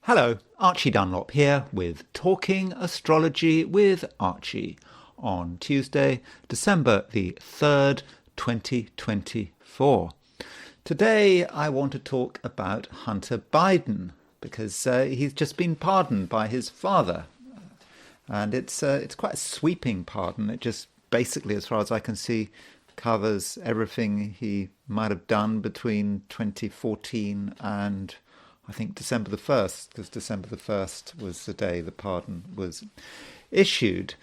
Hello, Archie Dunlop here with Talking Astrology with Archie on Tuesday, December the 3rd, 2024. Today I want to talk about Hunter Biden because he's just been pardoned by his father. And it's quite a sweeping pardon. It just basically, as far as I can see, covers everything he might have done between 2014 and I think December the 1st, because December the 1st was the day the pardon was issued.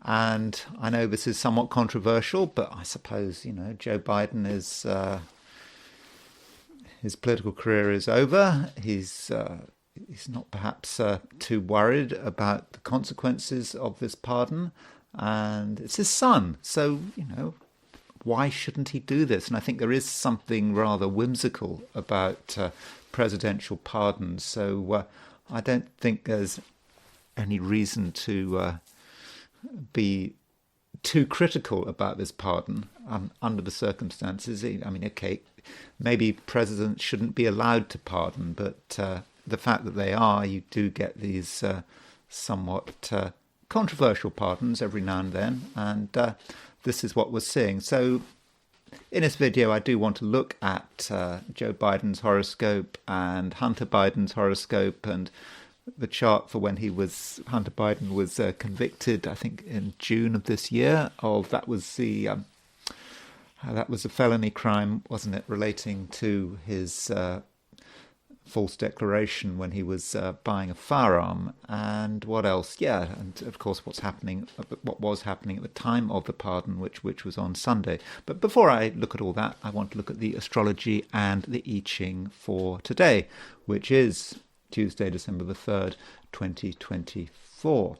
And I know this is somewhat controversial, but I suppose, Joe Biden is, his political career is over. He's not perhaps too worried about the consequences of this pardon. And it's his son. So, why shouldn't he do this? And I think there is something rather whimsical about presidential pardons. So I don't think there's any reason to be too critical about this pardon under the circumstances. I mean, okay, maybe presidents shouldn't be allowed to pardon, but the fact that they are, you do get these somewhat controversial pardons every now and then, and this is what we're seeing. So in this video, I do want to look at Joe Biden's horoscope and Hunter Biden's horoscope and the chart for when Hunter Biden was convicted, I think in June of this year, that was a felony crime, wasn't it, relating to his false declaration when he was buying a firearm, and what else? Yeah, and of course what was happening at the time of the pardon, which was on Sunday. But before I look at all that, I want to look at the astrology and the I Ching for today, which is Tuesday, December the 3rd, 2024.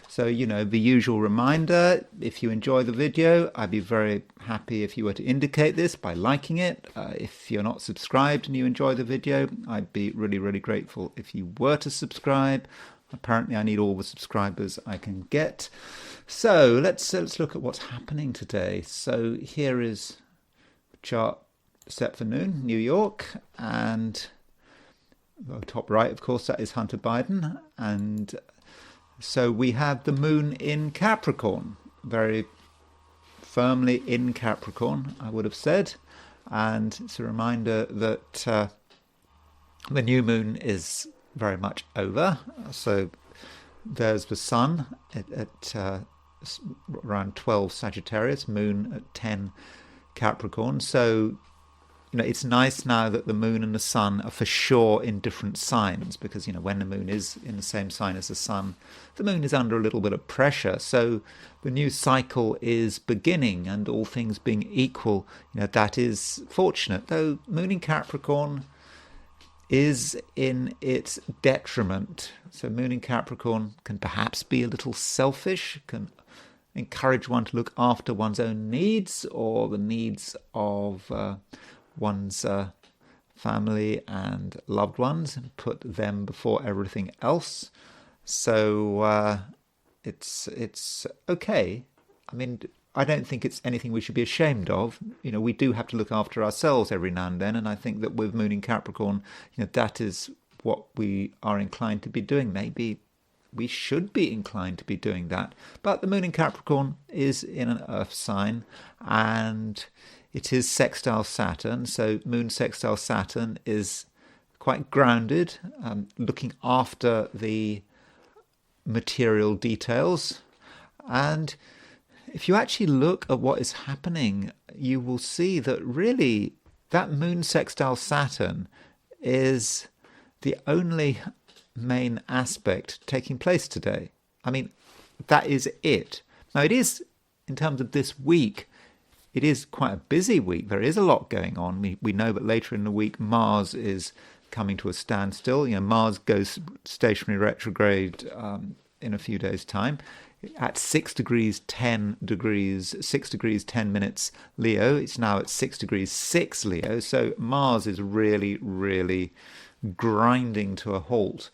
So, the usual reminder, if you enjoy the video, I'd be very happy if you were to indicate this by liking it. If you're not subscribed and you enjoy the video, I'd be really, really grateful if you were to subscribe. Apparently, I need all the subscribers I can get. So let's look at what's happening today. So here is the chart set for noon, New York, and top right, of course, that is Hunter Biden, and so we have the moon in Capricorn, very firmly in Capricorn, I would have said. And it's a reminder that the new moon is very much over. So there's the sun at around 12 Sagittarius, moon at 10 Capricorn. So it's nice now that the moon and the sun are for sure in different signs, because, when the moon is in the same sign as the sun, the moon is under a little bit of pressure. So the new cycle is beginning, and all things being equal, that is fortunate. Though moon in Capricorn is in its detriment. So moon in Capricorn can perhaps be a little selfish, can encourage one to look after one's own needs or the needs of one's family and loved ones, and put them before everything else. So it's okay. I mean, I don't think it's anything we should be ashamed of. We do have to look after ourselves every now and then, and I think that with moon in Capricorn, that is what we are inclined to be doing. Maybe we should be inclined to be doing that. But the moon in Capricorn is in an earth sign, and it is sextile Saturn. So moon sextile Saturn is quite grounded, looking after the material details. And if you actually look at what is happening, you will see that really that moon sextile Saturn is the only main aspect taking place today. I mean, that is it. Now, it is, in terms of this week, it is quite a busy week. There is a lot going on. We know that later in the week, Mars is coming to a standstill. Mars goes stationary retrograde in a few days' time at 6 degrees 10 minutes Leo. It's now at 6 degrees 6 Leo. So Mars is really, really grinding to a halt.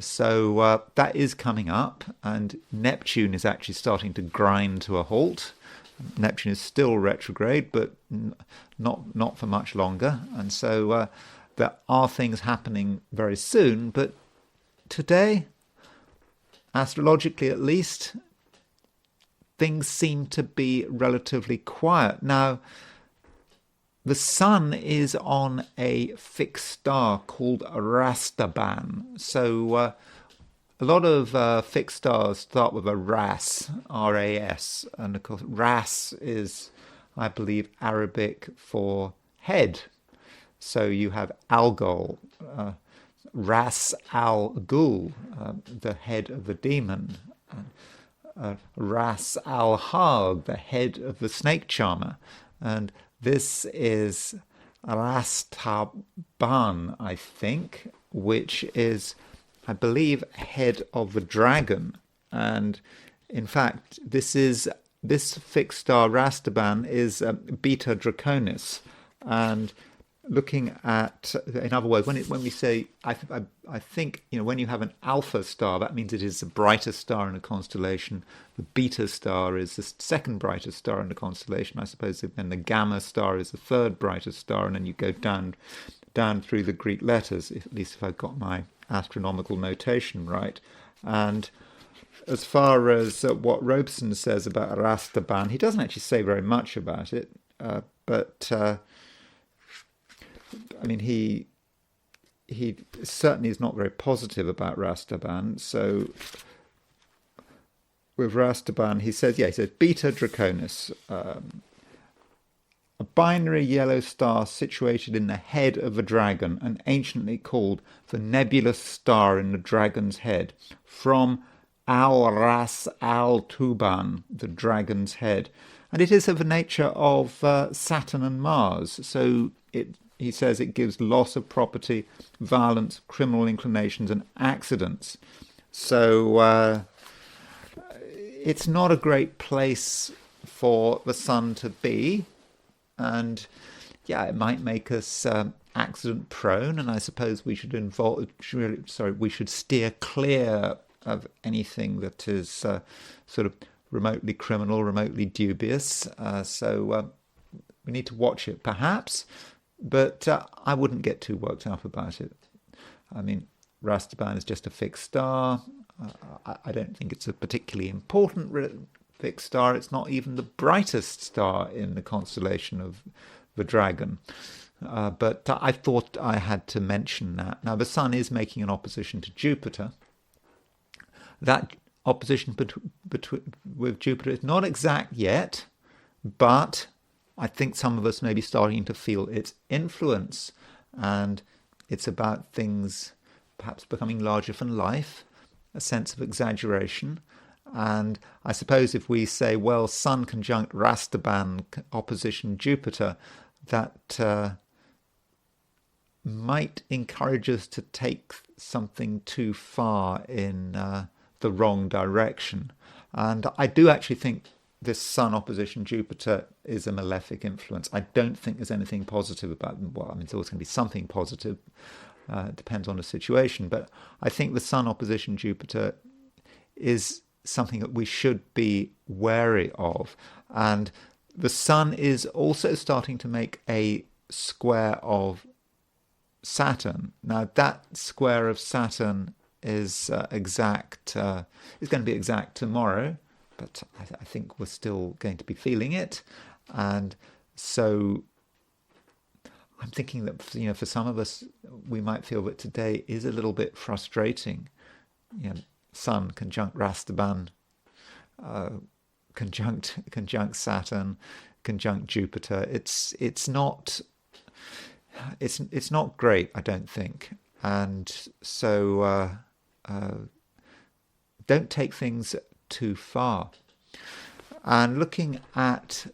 So that is coming up, and Neptune is actually starting to grind to a halt. Neptune is still retrograde, but not for much longer. And so there are things happening very soon, but today, astrologically at least, things seem to be relatively quiet. Now, the sun is on a fixed star called Rastaban. So a lot of fixed stars start with a Ras, R-A-S. And of course, Ras is, I believe, Arabic for head. So you have Algol, Ras al-Ghul, the head of the demon. Ras al-Hag, the head of the snake charmer. And this is Rastaban, I think, which is, I believe, head of the dragon. And in fact, this fixed star Rastaban is Beta Draconis. And looking at, in other words, when we say, I think, when you have an alpha star, that means it is the brightest star in a constellation. The beta star is the second brightest star in the constellation. I suppose then the gamma star is the third brightest star, and then you go down through the Greek letters, at least if I've got my astronomical notation right. And as far as what Robeson says about Rastaban, he doesn't actually say very much about it, but I mean, he certainly is not very positive about Rastaban. So with Rastaban, he says Beta Draconis, a binary yellow star situated in the head of a dragon, and anciently called the nebulous star in the dragon's head, from Al-Ras al-Tuban, the dragon's head. And it is of the nature of Saturn and Mars. So he says it gives loss of property, violence, criminal inclinations, and accidents. So it's not a great place for the sun to be. And yeah, it might make us accident prone. And I suppose we should we should steer clear of anything that is sort of remotely criminal, remotely dubious. So we need to watch it, perhaps. But I wouldn't get too worked up about it. I mean, Rastaban is just a fixed star. I don't think it's a particularly important fixed star. It's not even the brightest star in the constellation of the dragon. But I thought I had to mention that. Now, the sun is making an opposition to Jupiter. That opposition with Jupiter is not exact yet, but I think some of us may be starting to feel its influence, and it's about things perhaps becoming larger than life, a sense of exaggeration. And I suppose if we say, well, Sun conjunct Rastaban opposition Jupiter, that might encourage us to take something too far in the wrong direction. And I do actually think this Sun opposition Jupiter is a malefic influence. I don't think there's anything positive about them. Well, I mean, there's always going to be something positive. It depends on the situation. But I think the Sun opposition Jupiter is something that we should be wary of. And the Sun is also starting to make a square of Saturn. Now, that square of Saturn is exact. Is going to be exact tomorrow. But I think we're still going to be feeling it. And so I'm thinking that, for some of us, we might feel that today is a little bit frustrating. Sun conjunct Rastaban, conjunct Saturn, conjunct Jupiter. It's not great, I don't think. And so don't take things too far. And looking at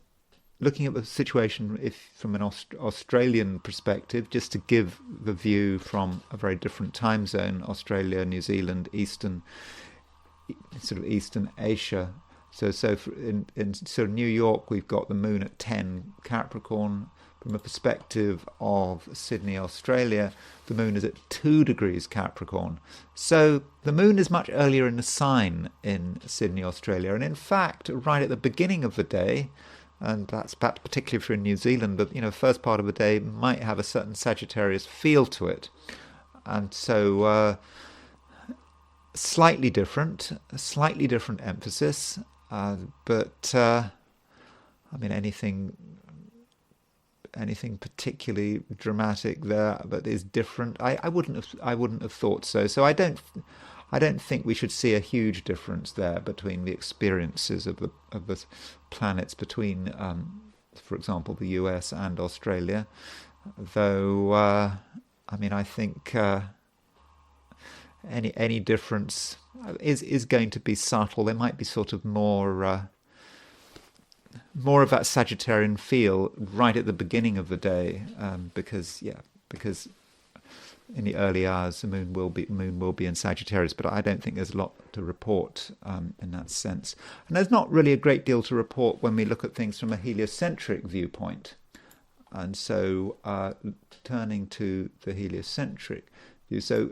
the situation from an Australian perspective, just to give the view from a very different time zone, Australia, New Zealand, Eastern Asia. So in sort of New York, we've got the moon at 10 Capricorn. From a perspective of Sydney, Australia, the moon is at 2 degrees Capricorn. So the moon is much earlier in the sign in Sydney, Australia. And in fact, right at the beginning of the day, and that's perhaps particularly if you're in New Zealand, but first part of the day might have a certain Sagittarius feel to it. And so slightly different, a slightly different emphasis, but I mean anything particularly dramatic there that is different. I wouldn't have thought so. So I don't think we should see a huge difference there between the experiences of the planets between, for example, the US and Australia. Though I mean, I think any difference is going to be subtle. There might be sort of more of that Sagittarian feel right at the beginning of the day, because in the early hours the moon will be in Sagittarius, but I don't think there's a lot to report in that sense. And there's not really a great deal to report when we look at things from a heliocentric viewpoint. And so turning to the heliocentric view, so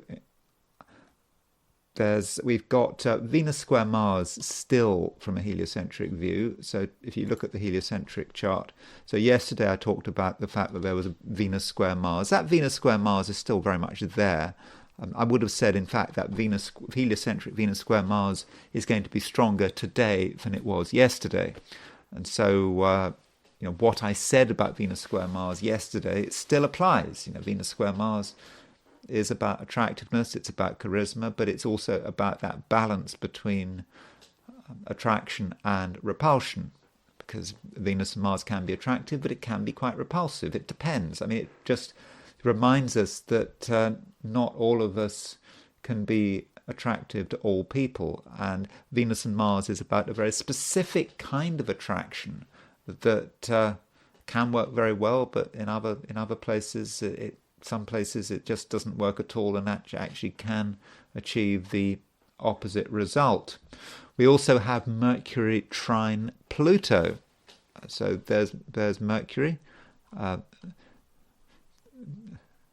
we've got Venus square Mars still from a heliocentric view. So if you look at the heliocentric chart, so yesterday I talked about the fact that there was a Venus square Mars. That Venus square Mars is still very much there. I would have said, in fact, that heliocentric Venus square Mars is going to be stronger today than it was yesterday. And so what I said about Venus square Mars yesterday, it still applies. Venus square Mars is about attractiveness, it's about charisma, but it's also about that balance between attraction and repulsion, because Venus and Mars can be attractive, but it can be quite repulsive. It depends. I mean, it just reminds us that not all of us can be attractive to all people, and Venus and Mars is about a very specific kind of attraction that can work very well, but in other places some places it just doesn't work at all, and that actually can achieve the opposite result. We also have Mercury trine Pluto. So there's Mercury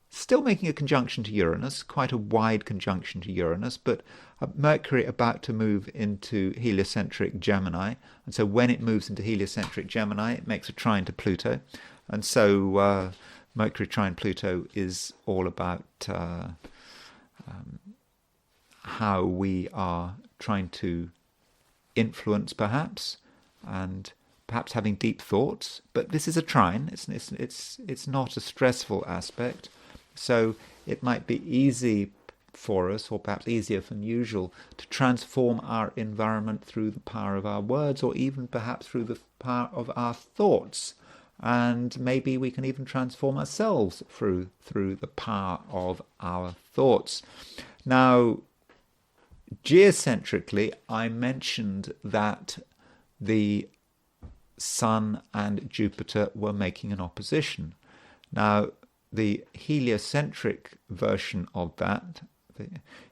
still making a conjunction to Uranus, quite a wide conjunction to Uranus, but Mercury about to move into heliocentric Gemini. And so when it moves into heliocentric Gemini, it makes a trine to Pluto. And so Mercury trine Pluto is all about how we are trying to influence, perhaps, and perhaps having deep thoughts. But this is a trine. It's not a stressful aspect, so it might be easy for us, or perhaps easier than usual, to transform our environment through the power of our words, or even perhaps through the power of our thoughts. And maybe we can even transform ourselves through the power of our thoughts. Now, geocentrically, I mentioned that the Sun and Jupiter were making an opposition. Now, the heliocentric version of that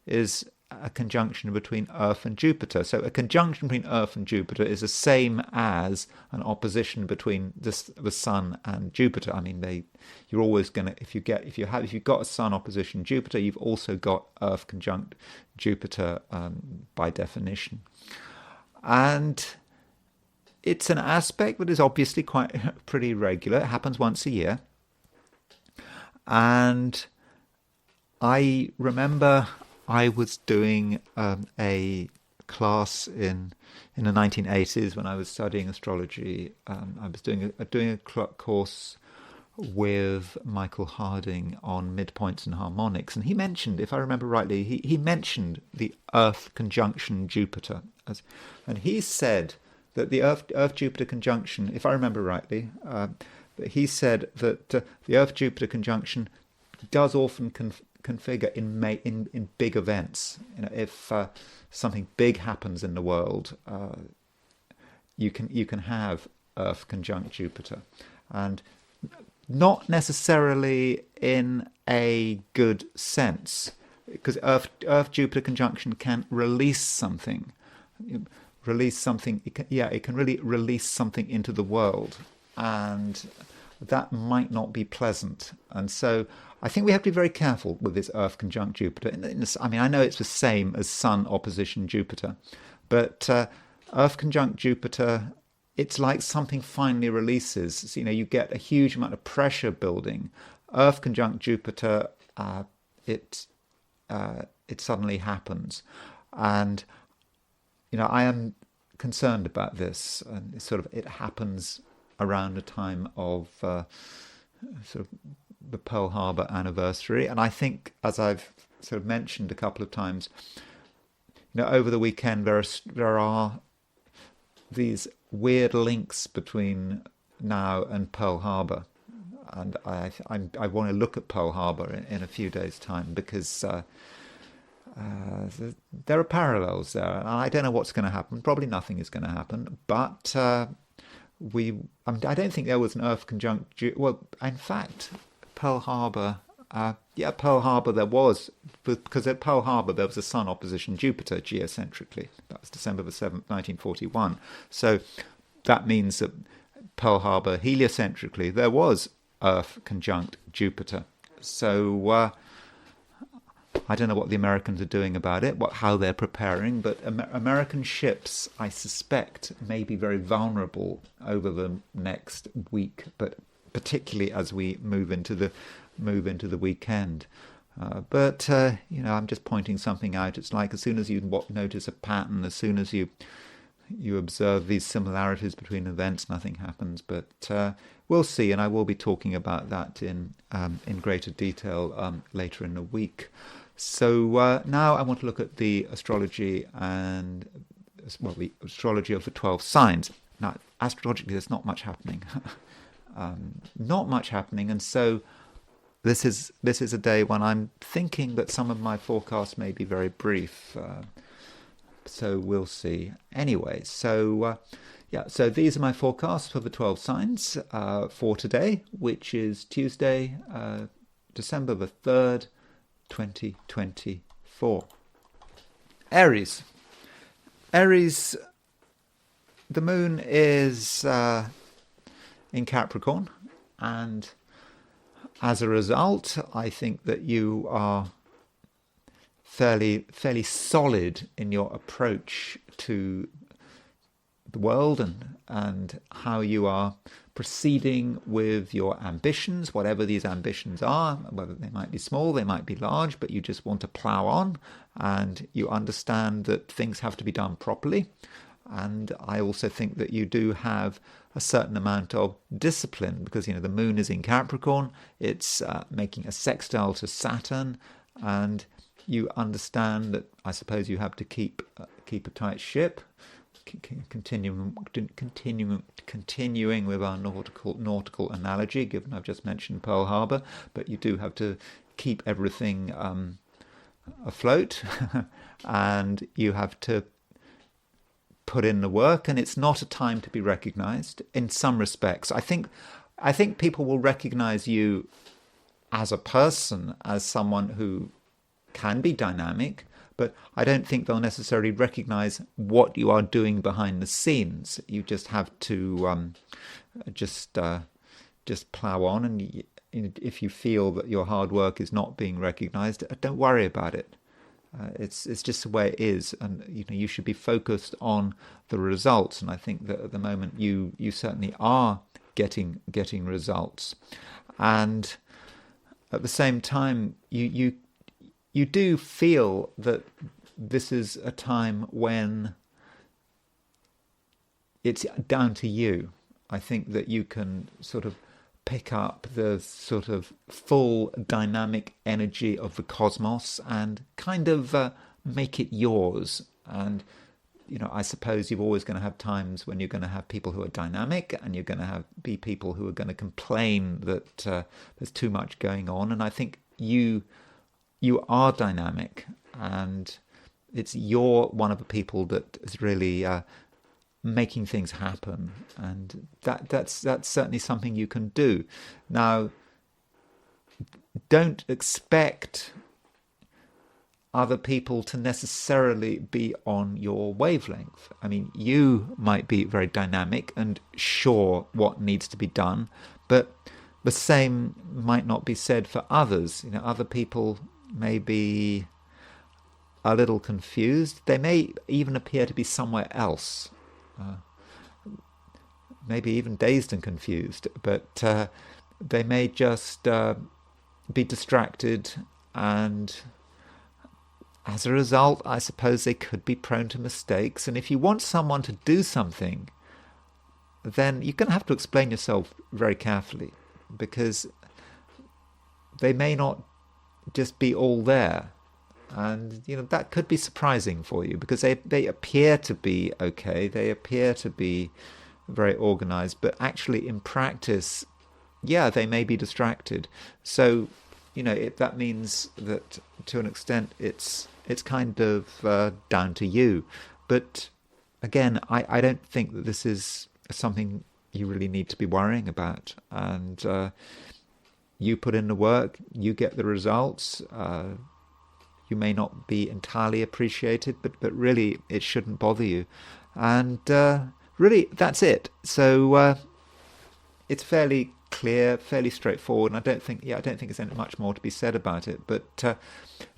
is a conjunction between Earth and Jupiter. So a conjunction between Earth and Jupiter is the same as an opposition between the Sun and Jupiter. I mean, you're always going to, if you've got a Sun opposition Jupiter, you've also got Earth conjunct Jupiter by definition. And it's an aspect that is obviously quite pretty regular. It happens once a year. And I remember I was doing a class in the 1980s when I was studying astrology. I was doing a course with Michael Harding on midpoints and harmonics, and he mentioned, if I remember rightly, he mentioned the Earth conjunction Jupiter, and he said that the Earth-Jupiter conjunction, if I remember rightly, he said that the Earth-Jupiter conjunction does often configure in big events. If something big happens in the world, you can have Earth conjunct Jupiter, and not necessarily in a good sense, because Earth-Jupiter conjunction can release something. It can really release something into the world, and that might not be pleasant. And so I think we have to be very careful with this Earth conjunct Jupiter. I mean, I know it's the same as Sun opposition Jupiter, but Earth conjunct Jupiter, it's like something finally releases. So, you get a huge amount of pressure building. Earth conjunct Jupiter, it suddenly happens. And I am concerned about this, and it happens around a time of sort of the Pearl Harbor anniversary, and I think, as I've sort of mentioned a couple of times, over the weekend there are these weird links between now and Pearl Harbor, and I want to look at Pearl Harbor in a few days' time, because there are parallels there, and I don't know what's going to happen. Probably nothing is going to happen, but I don't think there was an Earth conjunct. Well, in fact, Pearl Harbor. Pearl Harbor there was, because at Pearl Harbor there was a Sun opposition Jupiter geocentrically. That was December the 7th, 1941. So that means that Pearl Harbor heliocentrically there was Earth conjunct Jupiter. So I don't know what the Americans are doing about it, how they're preparing, but American ships, I suspect, may be very vulnerable over the next week, but particularly as we move into the weekend. But I'm just pointing something out. It's like, as soon as you notice a pattern, as soon as you observe these similarities between events, nothing happens. But we'll see, and I will be talking about that in greater detail later in the week. So now I want to look at the astrology the astrology of the 12 signs. Now, astrologically, there's not much happening. And so this is a day when I'm thinking that some of my forecasts may be very brief. So we'll see. Anyway, so these are my forecasts for the 12 signs for today, which is Tuesday, December the 3rd, 2024. Aries. The moon is in Capricorn, and as a result, I think that you are fairly solid in your approach to the world and how you are proceeding with your ambitions, whatever these ambitions are, whether they might be small, they might be large, but you just want to plow on, and you understand that things have to be done properly. And I also think that you do have a certain amount of discipline, because the moon is in Capricorn, it's making a sextile to Saturn, and you understand that I suppose you have to keep a tight ship, continuing with our nautical analogy, given I've just mentioned Pearl Harbor, but you do have to keep everything afloat, and you have to put in the work, and it's not a time to be recognized in some respects. I think people will recognize you as a person, as someone who can be dynamic, but I don't think they'll necessarily recognize what you are doing behind the scenes. You just have to just plow on, and if you feel that your hard work is not being recognized, don't worry about it. It's just the way it is, and you should be focused on the results. And I think that at the moment you certainly are getting results, and at the same time you do feel that this is a time when it's down to you. I think that you can sort of pick up the sort of full dynamic energy of the cosmos and kind of make it yours. And I suppose you're always going to have times when you're going to have people who are dynamic, and you're going to be people who are going to complain that there's too much going on. And I think you are dynamic, and you're one of the people that is really making things happen, and that's certainly something you can do. Now, don't expect other people to necessarily be on your wavelength. I mean, you might be very dynamic and sure what needs to be done, but the same might not be said for others. Other people may be a little confused. They may even appear to be somewhere else. Maybe even dazed and confused, but they may just be distracted and as a result, I suppose they could be prone to mistakes. And if you want someone to do something, then you're going to have to explain yourself very carefully, because they may not just be all there. And that could be surprising for you, because they appear to be okay, they appear to be very organized, but actually in practice, yeah, they may be distracted. So that means that to an extent it's kind of down to you. But again, I don't think that this is something you really need to be worrying about. And you put in the work, you get the results. You may not be entirely appreciated, but really it shouldn't bother you. And really, that's it. So it's fairly clear, fairly straightforward, and I don't think there's any much more to be said about it. But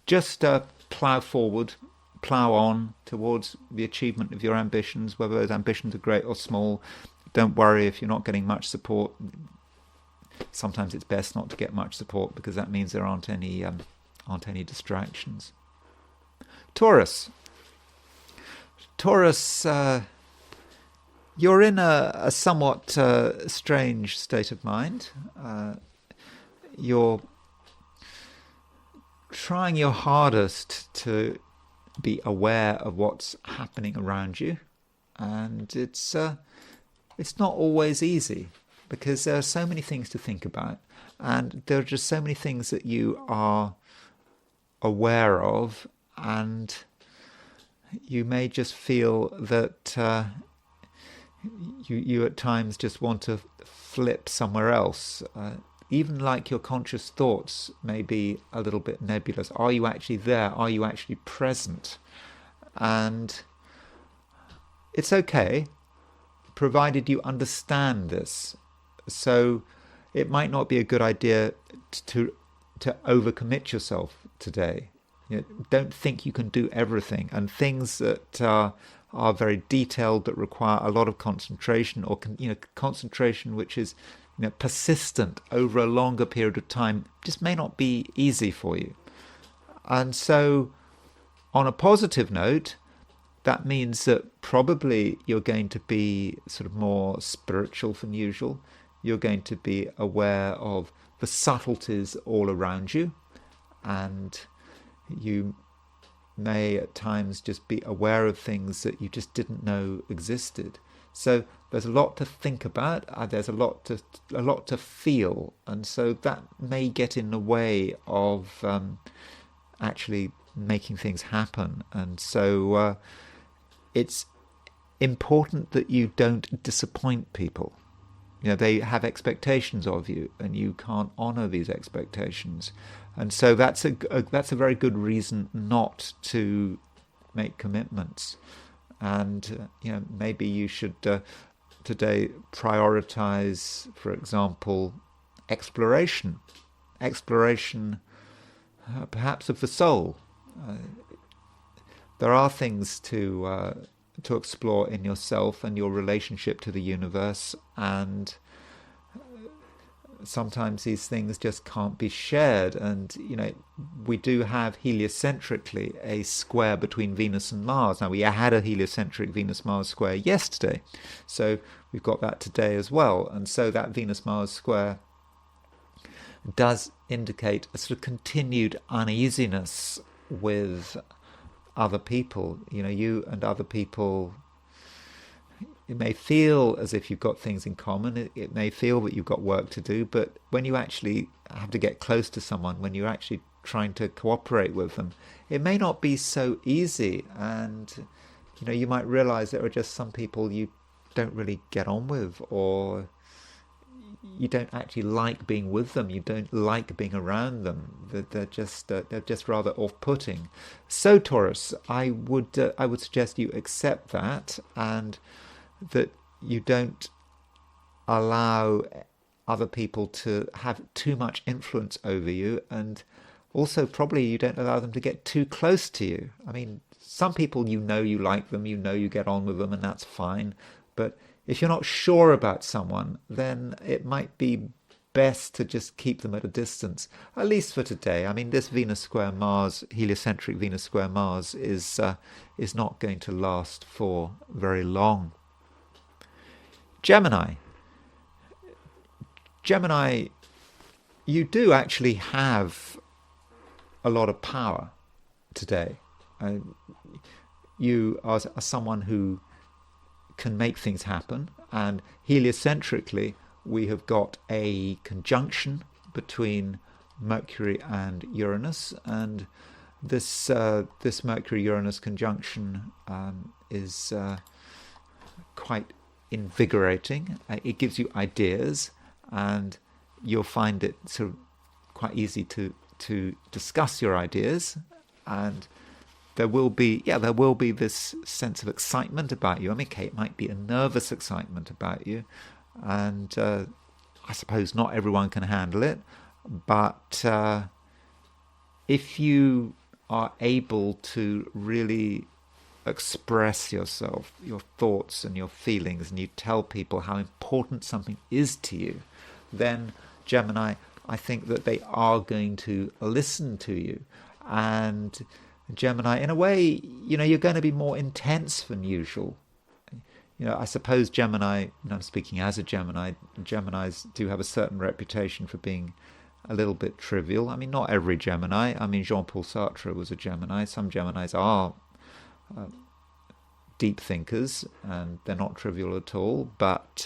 just plough forward, plough on towards the achievement of your ambitions, whether those ambitions are great or small. Don't worry if you're not getting much support. Sometimes it's best not to get much support, because that means there aren't any distractions. Taurus, you're in a somewhat strange state of mind. You're trying your hardest to be aware of what's happening around you, and it's not always easy, because there are so many things to think about, and there are just so many things that you are aware of, and you may just feel that you at times just want to flip somewhere else. Even like your conscious thoughts may be a little bit nebulous. Are you actually there? Are you actually present? And it's okay, provided you understand this. So it might not be a good idea to overcommit yourself today. Don't think you can do everything, and things that are very detailed, that require a lot of concentration, or concentration which is persistent over a longer period of time, just may not be easy for you. And so, on a positive note, that means that probably you're going to be sort of more spiritual than usual. You're going to be aware of the subtleties all around you, and you may at times just be aware of things that you just didn't know existed. So there's a lot to think about. There's a lot to feel, and so that may get in the way of actually making things happen. And so it's important that you don't disappoint people. They have expectations of you, and you can't honour these expectations. And so that's a very good reason not to make commitments. And maybe you should today prioritize, for example, exploration, perhaps of the soul. There are things to explore in yourself and your relationship to the universe, and sometimes these things just can't be shared. And we do have heliocentrically a square between Venus and Mars. Now, we had a heliocentric Venus-Mars square yesterday, so we've got that today as well. And so that Venus-Mars square does indicate a sort of continued uneasiness with other people. You and other people, it may feel as if you've got things in common. It may feel that you've got work to do, but when you actually have to get close to someone, when you're actually trying to cooperate with them, it may not be so easy. And you might realize there are just some people you don't really get on with, or you don't actually like being with them. You don't like being around them. They're just rather off-putting. So Taurus, I would suggest you accept that, and that you don't allow other people to have too much influence over you, and also probably you don't allow them to get too close to you. I mean, some people you like them, you get on with them, and that's fine. But if you're not sure about someone, then it might be best to just keep them at a distance, at least for today. I mean, this Venus square Mars, heliocentric Venus square Mars, is not going to last for very long. Gemini. Gemini, you do actually have a lot of power today. You are someone who can make things happen, and heliocentrically we have got a conjunction between Mercury and Uranus, and this Mercury-Uranus conjunction is quite invigorating. It gives you ideas, and you'll find it sort of quite easy to discuss your ideas, and there will be this sense of excitement about you. I mean, okay, it might be a nervous excitement about you, and I suppose not everyone can handle it, but if you are able to really express yourself, your thoughts and your feelings, and you tell people how important something is to you, then Gemini, I think that they are going to listen to you. And Gemini, in a way, you're going to be more intense than usual. I suppose Gemini, and I'm speaking as a Gemini, Geminis do have a certain reputation for being a little bit trivial. I mean, not every Gemini. I mean, Jean-Paul Sartre was a Gemini. Some Geminis are deep thinkers, and they're not trivial at all. But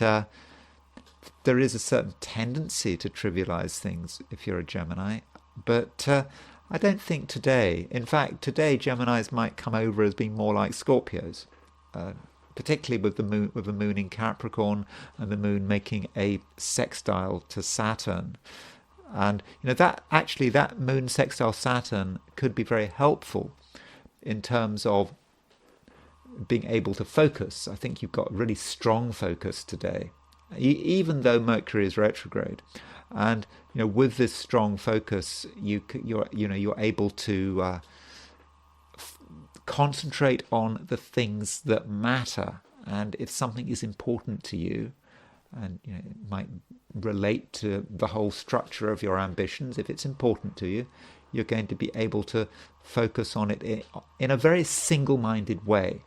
there is a certain tendency to trivialize things if you're a Gemini. But I don't think today. In fact, today Geminis might come over as being more like Scorpios, particularly with the moon in Capricorn and the moon making a sextile to Saturn. And that moon sextile Saturn could be very helpful in terms of being able to focus. I think you've got really strong focus today, even though Mercury is retrograde. And with this strong focus, you're able to concentrate on the things that matter. And if something is important to you, and it might relate to the whole structure of your ambitions, if it's important to you, you're going to be able to focus on it in a very single-minded way.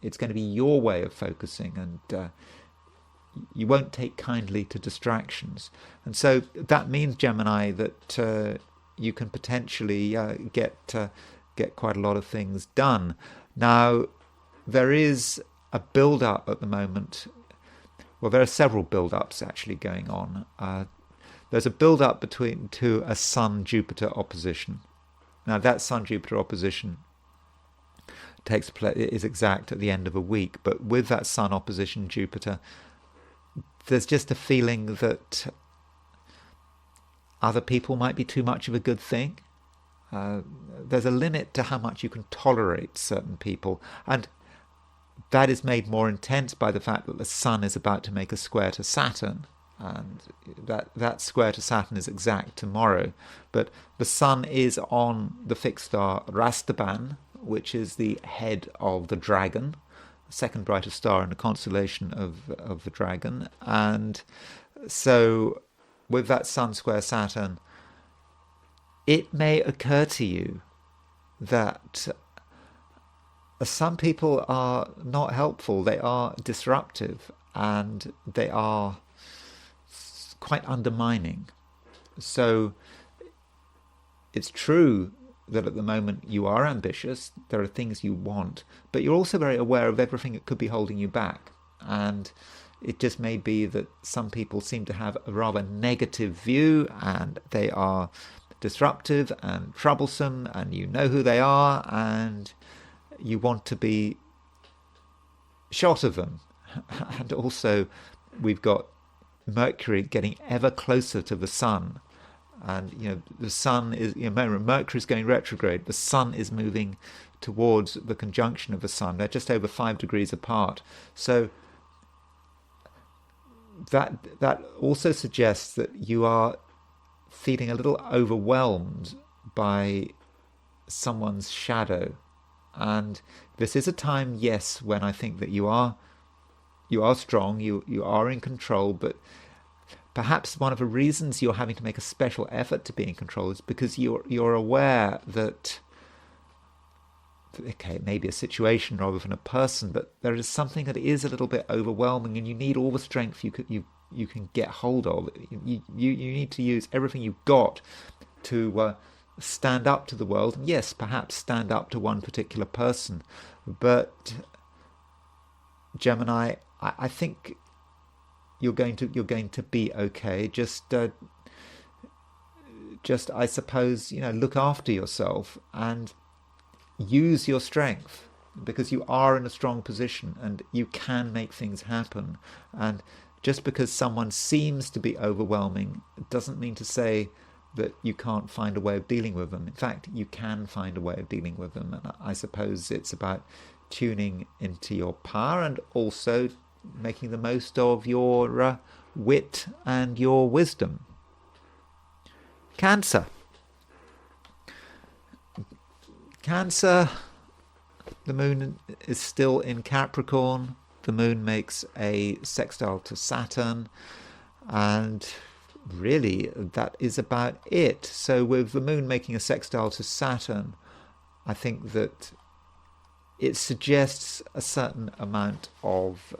It's going to be your way of focusing, and you won't take kindly to distractions. And so that means, Gemini, that you can potentially get quite a lot of things done. Now, there is a build-up at the moment. Well, there are several build-ups actually going on. There's a build-up to a Sun-Jupiter opposition. Now, that Sun-Jupiter opposition takes place, is exact at the end of a week, but with that Sun opposition Jupiter, there's just a feeling that other people might be too much of a good thing. There's a limit to how much you can tolerate certain people, and that is made more intense by the fact that the Sun is about to make a square to Saturn, and that square to Saturn is exact tomorrow. But the Sun is on the fixed star Rastaban, which is the head of the dragon, the second brightest star in the constellation of the dragon. And so with that Sun square Saturn, it may occur to you that some people are not helpful, they are disruptive, and they are quite undermining. So it's true that at the moment you are ambitious, there are things you want, but you're also very aware of everything that could be holding you back. And it just may be that some people seem to have a rather negative view, and they are disruptive and troublesome, and you know who they are, and you want to be short of them. And also we've got Mercury getting ever closer to the Sun, and the Sun is, Mercury is going retrograde, the Sun is moving towards the conjunction of the Sun. They're just over 5 degrees apart. So that also suggests that you are feeling a little overwhelmed by someone's shadow. And this is a time, yes, when I think that you are strong, you are in control, but perhaps one of the reasons you're having to make a special effort to be in control is because you're aware that, okay, it may be a situation rather than a person, but there is something that is a little bit overwhelming, and you need all the strength you can get hold of. You need to use everything you've got to stand up to the world. And yes, perhaps stand up to one particular person, but Gemini, I think you're going to be okay. Just I suppose, look after yourself and use your strength, because you are in a strong position and you can make things happen. And just because someone seems to be overwhelming doesn't mean to say that you can't find a way of dealing with them. In fact, you can find a way of dealing with them. And I suppose it's about tuning into your power and also making the most of your wit and your wisdom. Cancer. Cancer, the moon is still in Capricorn. The moon makes a sextile to Saturn, and really that is about it. So with the moon making a sextile to Saturn, I think that it suggests a certain amount of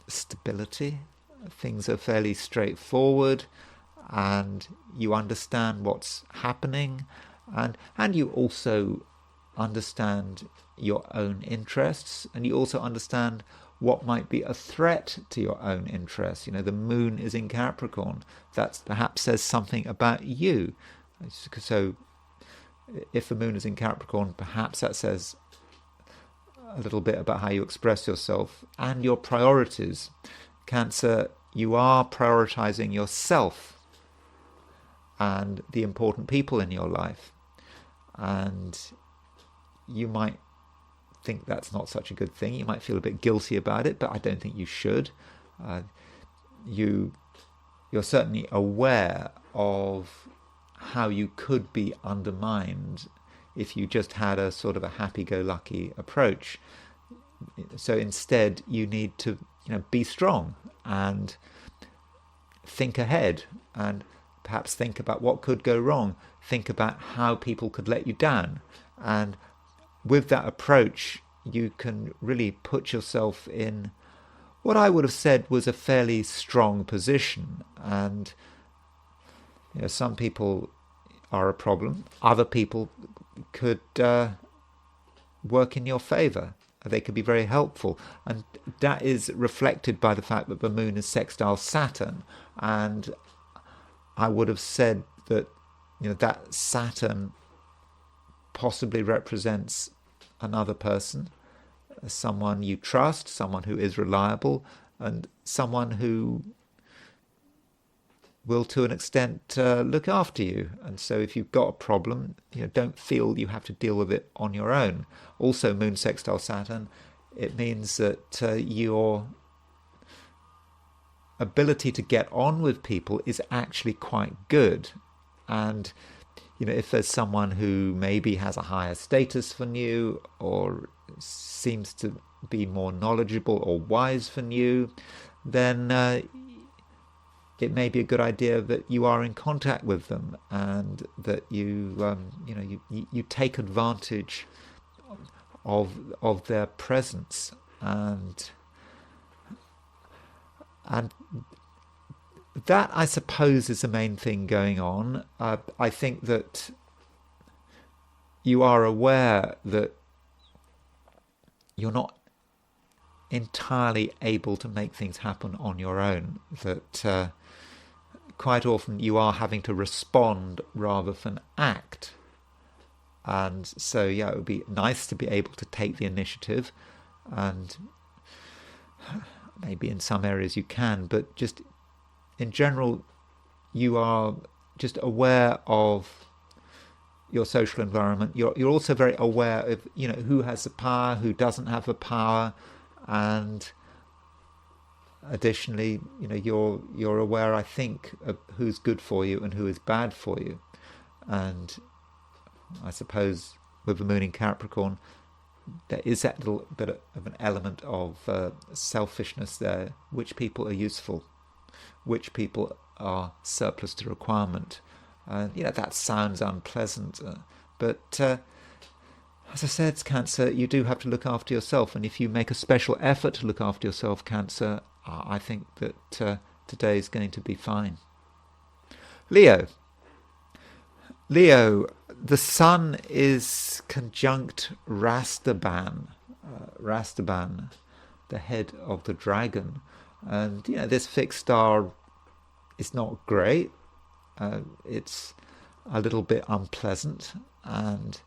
stability. Things are fairly straightforward, and you understand what's happening, and you also understand your own interests, and you also understand what might be a threat to your own interests. The moon is in Capricorn. That perhaps says something about you. So if the moon is in Capricorn, perhaps that says a little bit about how you express yourself and your priorities. Cancer, you are prioritizing yourself and the important people in your life. And you might think that's not such a good thing. You might feel a bit guilty about it, but I don't think you should. You're certainly aware of how you could be undermined if you just had a sort of a happy-go-lucky approach. So instead, you need to be strong and think ahead, and perhaps think about what could go wrong. Think about how people could let you down. And with that approach, you can really put yourself in what I would have said was a fairly strong position. And some people are a problem. Other people could work in your favor. They could be very helpful. And that is reflected by the fact that the moon is sextile Saturn. And I would have said that that Saturn possibly represents another person, someone you trust, someone who is reliable, and someone who will to an extent look after you. And so if you've got a problem, don't feel you have to deal with it on your own. Also, moon sextile Saturn, it means that your ability to get on with people is actually quite good. And if there's someone who maybe has a higher status than you, or seems to be more knowledgeable or wise than you, then it may be a good idea that you are in contact with them, and that you take advantage of their presence, and that, I suppose, is the main thing going on. I think that you are aware that you're not entirely able to make things happen on your own, that quite often you are having to respond rather than act. And so, it would be nice to be able to take the initiative, and maybe in some areas you can, but just in general, you are just aware of your social environment. You're also very aware of who has the power, who doesn't have the power, and additionally, you're aware, I think, of who's good for you and who is bad for you. And I suppose with the moon in Capricorn, there is that little bit of an element of selfishness there. Which people are useful, which people are surplus to requirement. And that sounds unpleasant, but as I said, Cancer, you do have to look after yourself, and if you make a special effort to look after yourself, Cancer, I think that today is going to be fine. Leo, the Sun is conjunct Rastaban, the head of the dragon, and this fixed star is not great. It's a little bit unpleasant, and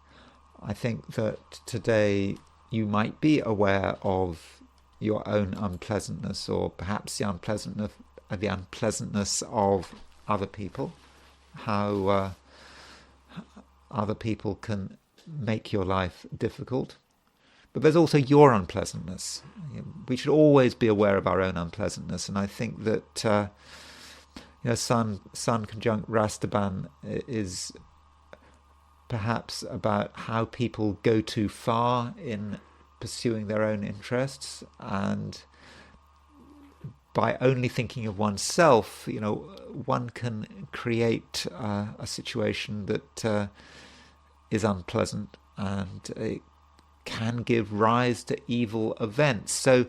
I think that today you might be aware of your own unpleasantness, or perhaps the unpleasantness of other people, how other people can make your life difficult. But there's also your unpleasantness. We should always be aware of our own unpleasantness, and I think that Sun conjunct Rastaban is perhaps about how people go too far in pursuing their own interests, and by only thinking of oneself, one can create a situation that is unpleasant, and it can give rise to evil events. So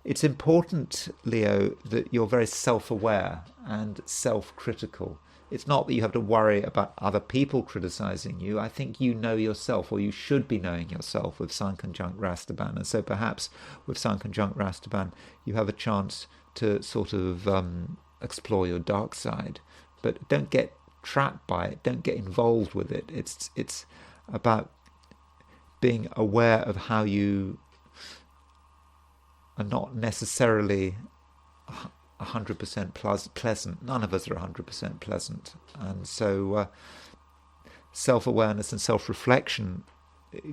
it's important, Leo, that you're very self-aware and self-critical. It's not that you have to worry about other people criticizing you. I think you know yourself, or you should be knowing yourself, with Sun conjunct Rastaban. And so perhaps with Sun conjunct Rastaban, you have a chance to sort of explore your dark side. But don't get trapped by it. Don't get involved with it. It's about being aware of how you are not necessarily 100% pleasant. None of us are 100% pleasant, and so self-awareness and self-reflection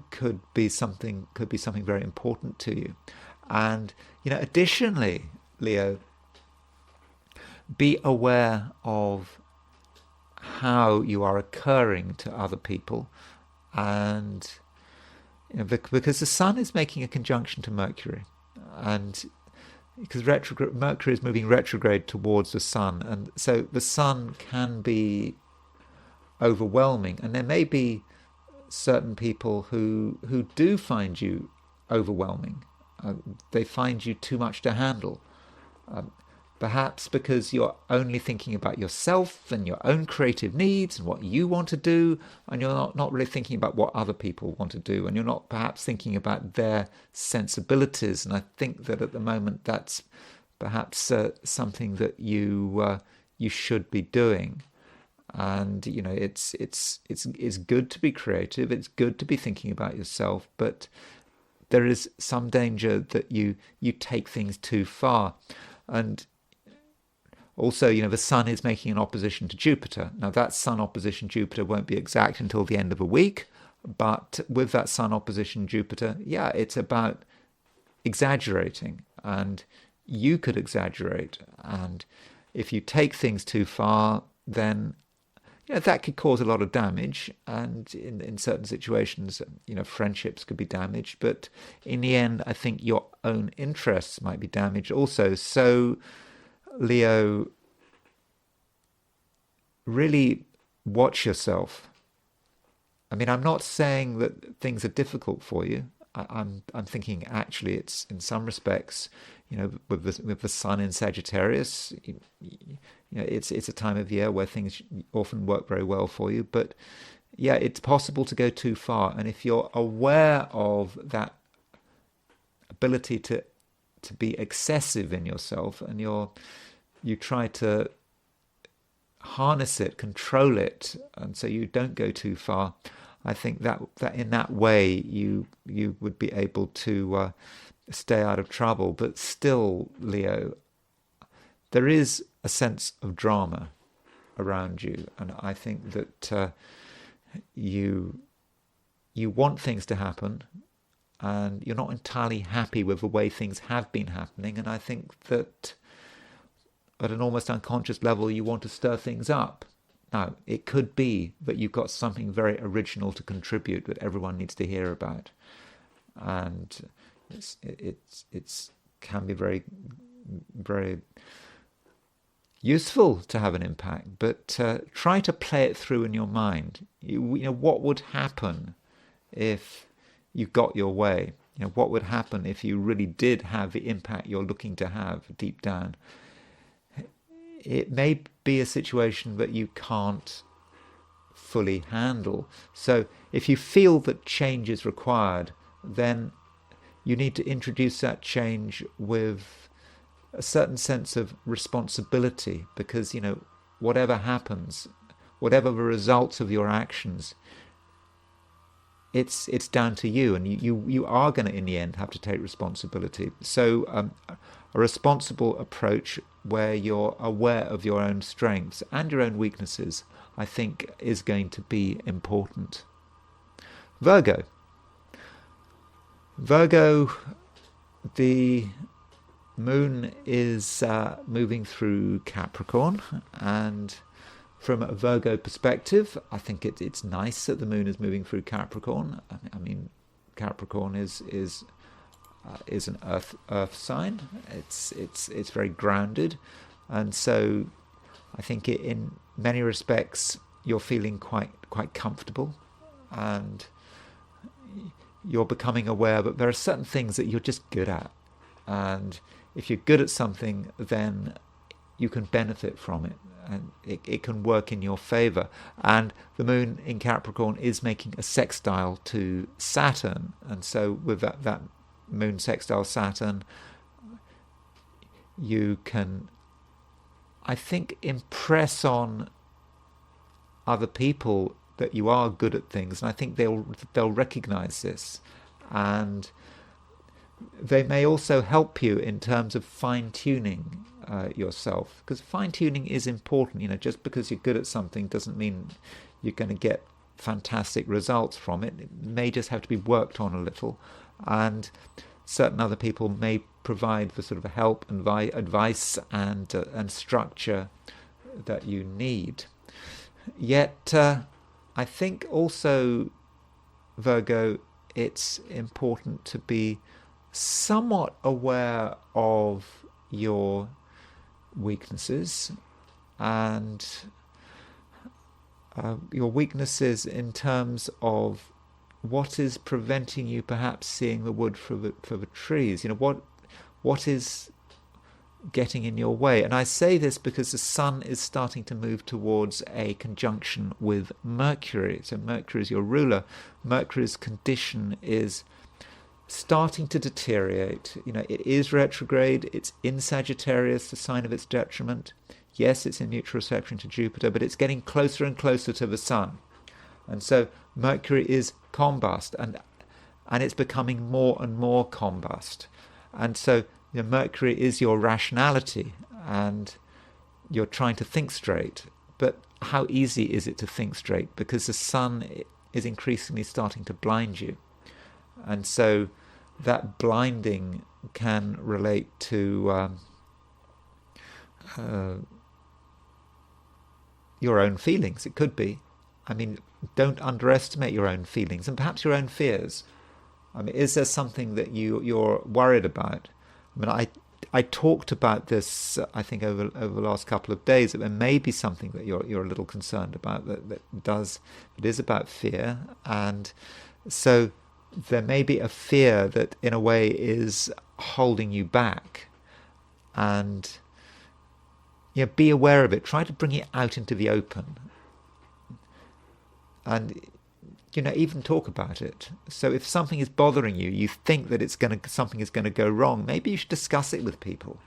could be something very important to you. And additionally, Leo, be aware of how you are occurring to other people, and because the Sun is making a conjunction to Mercury, and because Mercury is moving retrograde towards the Sun, and so the Sun can be overwhelming, and there may be certain people who do find you overwhelming. They find you too much to handle, perhaps because you're only thinking about yourself and your own creative needs and what you want to do, and you're not really thinking about what other people want to do, and you're not perhaps thinking about their sensibilities. And I think that at the moment that's perhaps something that you should be doing. And it's good to be creative, it's good to be thinking about yourself, but there is some danger that you take things too far. And also, the Sun is making an opposition to Jupiter. Now, that Sun opposition Jupiter won't be exact until the end of a week, but with that Sun opposition Jupiter, it's about exaggerating, and you could exaggerate. And if you take things too far, then that could cause a lot of damage, and in certain situations, friendships could be damaged. But in the end, I think your own interests might be damaged also. So, Leo, really watch yourself. I mean, I'm not saying that things are difficult for you. I'm thinking actually it's in some respects, with the Sun in Sagittarius, it's a time of year where things often work very well for you. But it's possible to go too far, and if you're aware of that ability to be excessive in yourself, and you try to harness it, control it, and so you don't go too far, I think that in that way you would be able to stay out of trouble. But still, Leo, there is a sense of drama around you, and I think that you want things to happen, and you're not entirely happy with the way things have been happening. And I think that at an almost unconscious level, you want to stir things up. Now, it could be that you've got something very original to contribute that everyone needs to hear about, and it's can be very, very useful to have an impact, but try to play it through in your mind. What would happen if you got your way? What would happen if you really did have the impact you're looking to have deep down? It may be a situation that you can't fully handle. So if you feel that change is required, then you need to introduce that change with a certain sense of responsibility, because whatever happens, whatever the results of your actions, it's down to you, and you are going to in the end have to take responsibility. So a responsible approach where you're aware of your own strengths and your own weaknesses, I think, is going to be important. Virgo, the moon is moving through Capricorn, and from a Virgo perspective, I think it's nice that the moon is moving through Capricorn. I mean, Capricorn is an earth sign. It's very grounded, and so I think in many respects you're feeling quite comfortable, and you're becoming aware that there are certain things that you're just good at, and if you're good at something, then you can benefit from it, and it can work in your favor. And the moon in Capricorn is making a sextile to Saturn, and so with that moon sextile Saturn, you can, I think, impress on other people that you are good at things, and I think they'll recognize this, and they may also help you in terms of fine-tuning yourself, because fine-tuning is important. Just because you're good at something doesn't mean you're going to get fantastic results from it. It may just have to be worked on a little, and certain other people may provide the sort of help and advice and structure that you need. Yet I think also, Virgo, it's important to be somewhat aware of your weaknesses, and your weaknesses in terms of what is preventing you perhaps seeing the wood for the trees. What is getting in your way? And I say this because the sun is starting to move towards a conjunction with Mercury. So Mercury is your ruler. Mercury's condition is starting to deteriorate. It is retrograde. It's in Sagittarius, the sign of its detriment. Yes, it's in mutual reception to Jupiter, but it's getting closer and closer to the sun. And so Mercury is combust, and it's becoming more and more combust. And so Mercury is your rationality, and you're trying to think straight. But how easy is it to think straight? Because the sun is increasingly starting to blind you. And so that blinding can relate to your own feelings. It could be. I mean, don't underestimate your own feelings and perhaps your own fears. I mean, is there something that you're worried about? I mean, I talked about this, I think, over the last couple of days, that there may be something that you're a little concerned about that is about fear. And so there may be a fear that in a way is holding you back, and be aware of it. Try to bring it out into the open, and even talk about it. So if something is bothering you, you think that something is going to go wrong, maybe you should discuss it with people.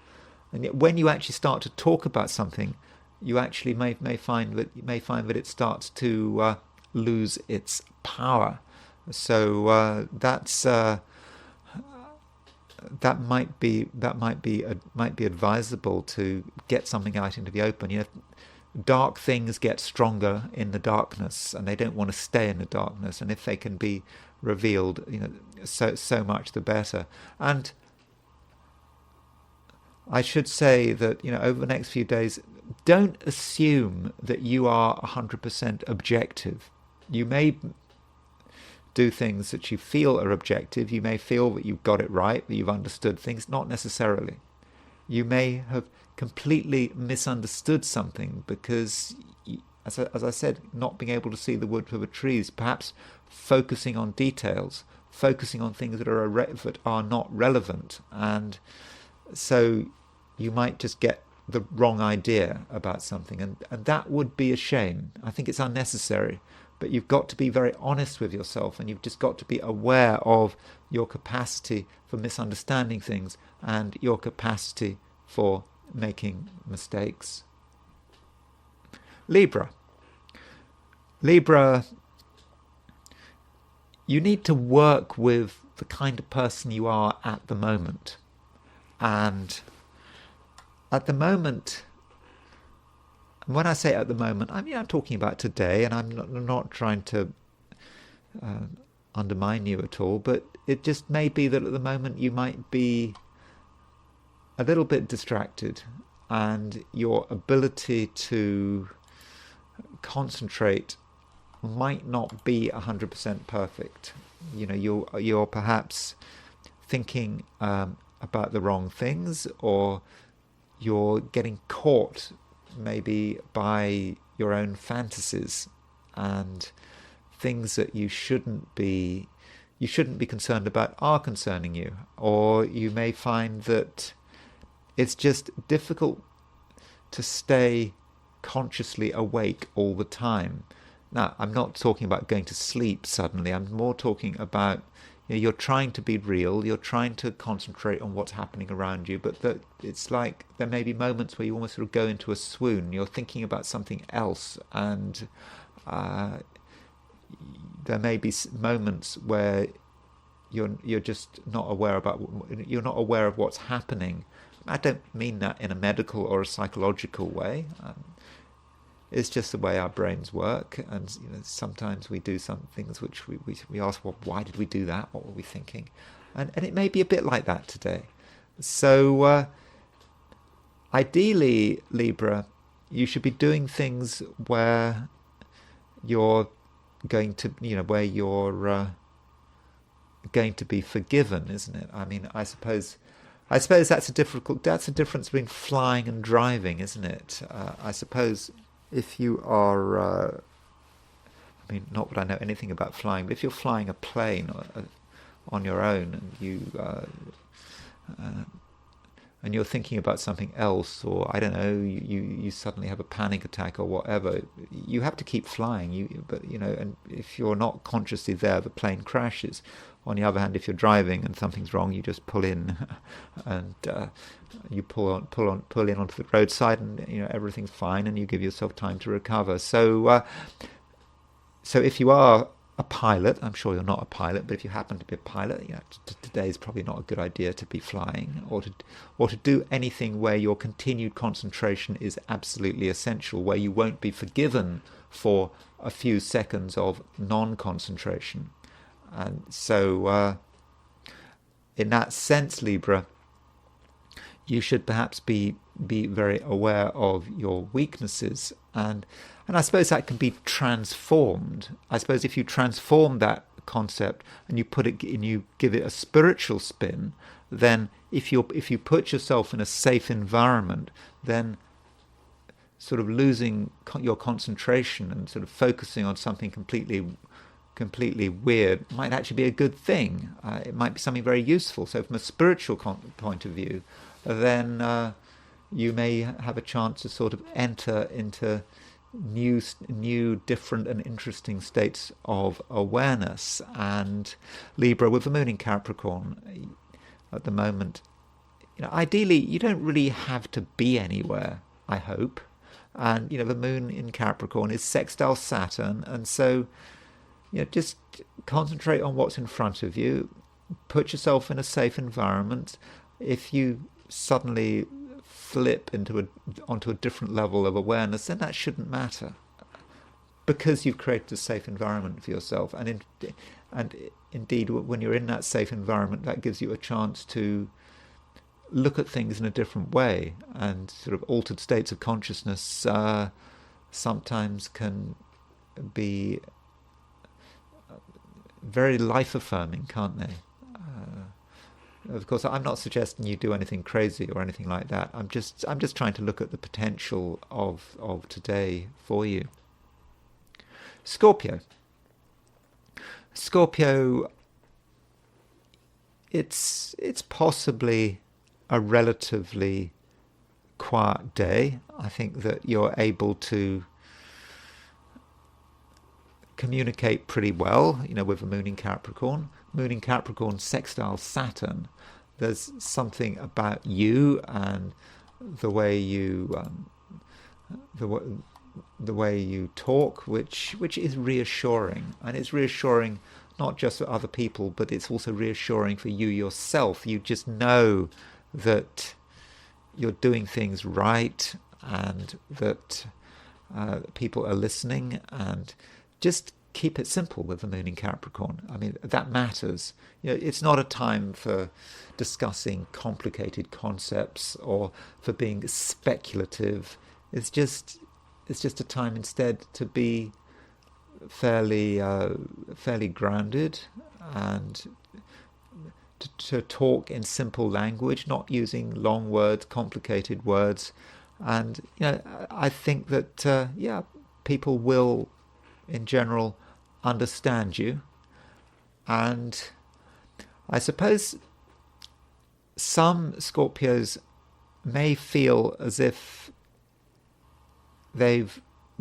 And yet when you actually start to talk about something, you actually may find that it starts to lose its power. So that might be advisable, to get something out into the open. Dark things get stronger in the darkness, and they don't want to stay in the darkness. And if they can be revealed, so much the better. And I should say that over the next few days, don't assume that you are 100% objective. You may do things that you feel are objective. You may feel that you've got it right, that you've understood things. Not necessarily. You may have completely misunderstood something because, as I said, not being able to see the wood for the trees, perhaps focusing on details, focusing on things that are not relevant. And so you might just get the wrong idea about something. And that would be a shame. I think it's unnecessary. But you've got to be very honest with yourself, and you've just got to be aware of your capacity for misunderstanding things and your capacity for making mistakes. Libra. Libra, you need to work with the kind of person you are at the moment. And at the moment, and when I say at the moment, I'm talking about today, and I'm not trying to undermine you at all, but it just may be that at the moment you might be a little bit distracted, and your ability to concentrate might not be 100% perfect. You're perhaps thinking about the wrong things, or you're getting caught maybe by your own fantasies and things that you shouldn't be concerned about are concerning you. Or you may find that it's just difficult to stay consciously awake all the time. Now, I'm not talking about going to sleep suddenly. I'm more talking about you're trying to be real, you're trying to concentrate on what's happening around you, but it's like there may be moments where you almost sort of go into a swoon. You're thinking about something else, and there may be moments where you're just not aware you're not aware of what's happening. I don't mean that in a medical or a psychological way. It's just the way our brains work, and sometimes we do some things which we ask, well, why did we do that? What were we thinking? And it may be a bit like that today. So ideally, Libra, you should be doing things where you're going to, where you're going to be forgiven, isn't it? I mean, I suppose that's a difference between flying and driving, isn't it? I suppose if you are, not that I know anything about flying, but if you're flying a plane on your own, and you're thinking about something else, or I don't know, you suddenly have a panic attack or whatever, you have to keep flying. And if you're not consciously there, the plane crashes. On the other hand, if you're driving and something's wrong, you just pull in, and you pull in onto the roadside, and everything's fine, and you give yourself time to recover. So if you are a pilot, I'm sure you're not a pilot, but if you happen to be a pilot, today is probably not a good idea to be flying, or to do anything where your continued concentration is absolutely essential, where you won't be forgiven for a few seconds of non-concentration. And so in that sense, Libra, you should perhaps be very aware of your weaknesses, and I suppose that can be transformed. I suppose if you transform that concept and you give it a spiritual spin, then if you put yourself in a safe environment, then sort of losing your concentration and sort of focusing on something completely weird might actually be a good thing. It might be something very useful. So from a spiritual point of view, then you may have a chance to sort of enter into new, different and interesting states of awareness. And Libra, with the moon in Capricorn at the moment, ideally you don't really have to be anywhere, I hope. And the moon in Capricorn is sextile Saturn, and so just concentrate on what's in front of you. Put yourself in a safe environment. If you suddenly flip onto a different level of awareness, then that shouldn't matter, because you've created a safe environment for yourself. And indeed, when you're in that safe environment, that gives you a chance to look at things in a different way. And sort of altered states of consciousness sometimes can be very life-affirming, can't they? Of course, I'm not suggesting you do anything crazy or anything like that. I'm just trying to look at the potential of today for you. Scorpio. Scorpio, it's possibly a relatively quiet day. I think that you're able to communicate pretty well, with the moon in Capricorn. Moon in Capricorn sextile Saturn. There's something about you and the way you the way you talk, which is reassuring, and it's reassuring not just for other people, but it's also reassuring for you yourself. You just know that you're doing things right, and that people are listening, and just keep it simple with the moon in Capricorn. I mean, that matters. It's not a time for discussing complicated concepts or for being speculative. It's just a time instead to be fairly grounded, and to talk in simple language, not using long words, complicated words. And I think that people will, in general, understand you. And I suppose some Scorpios may feel as if they've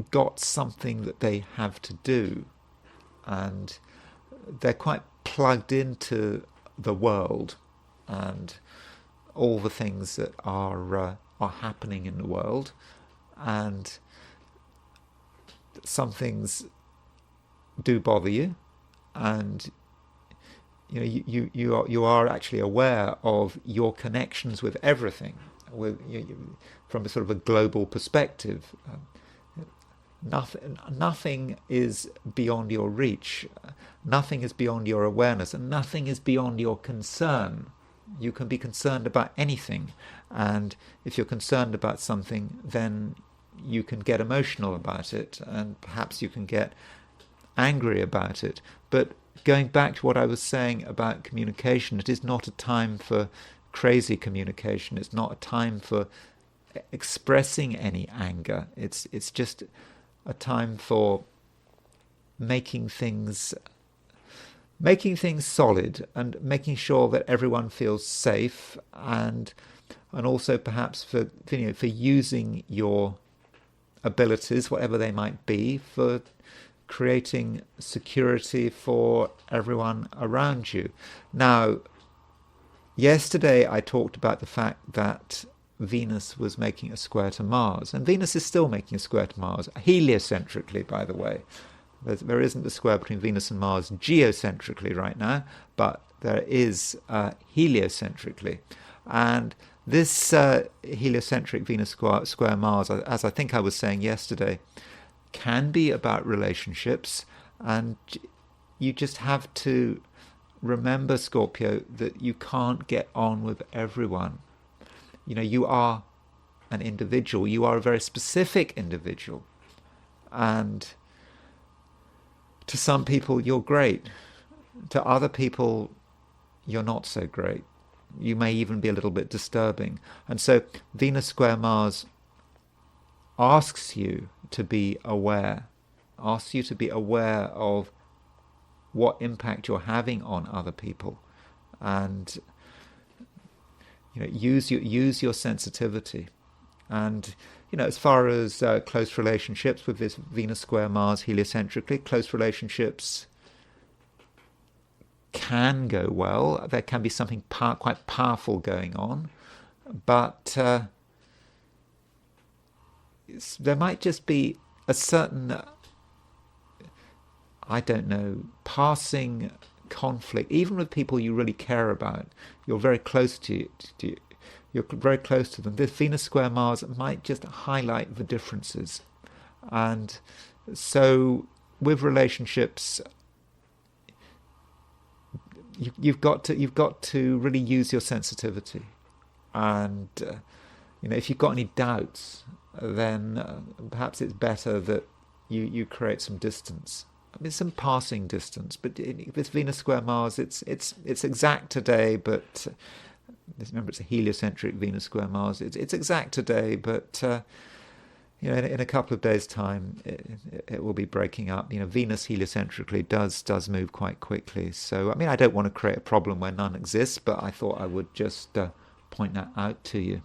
got something that they have to do, and they're quite plugged into the world and all the things that are happening in the world, and some things do bother you, and you are actually aware of your connections with everything, from a sort of a global perspective. Nothing is beyond your reach, nothing is beyond your awareness, and nothing is beyond your concern. You can be concerned about anything, and if you're concerned about something, then you can get emotional about it, and perhaps you can get angry about it. But going back to what I was saying about communication, it is not a time for crazy communication. It's not a time for expressing any anger. It's just a time for making things solid, and making sure that everyone feels safe, and also perhaps for using your abilities, whatever they might be, for creating security for everyone around you. Now, yesterday I talked about the fact that Venus was making a square to Mars, and Venus is still making a square to Mars, heliocentrically, by the way. There isn't the square between Venus and Mars geocentrically right now, but there is heliocentrically. And this heliocentric Venus square Mars, as I think I was saying yesterday, can be about relationships, and you just have to remember, Scorpio, that you can't get on with everyone. You are an individual. You are a very specific individual, and to some people you're great. To other people you're not so great. You may even be a little bit disturbing. And so Venus square Mars asks you to be aware, asks you to be aware of what impact you're having on other people, and use your sensitivity. And as far as close relationships with this Venus square Mars heliocentrically, close relationships can go well. There can be something quite powerful going on, but there might just be a certain, passing conflict, even with people you really care about. You're very close to you're very close to them. This Venus square Mars might just highlight the differences. And so with relationships, you've got to really use your sensitivity. And if you've got any doubts, then perhaps it's better that you create some distance. I mean, some passing distance, but with Venus square Mars, it's exact today, but remember it's a heliocentric Venus square Mars. It's exact today, but in a couple of days' time, it will be breaking up. Venus heliocentrically does move quite quickly. So, I mean, I don't want to create a problem where none exists, but I thought I would just point that out to you.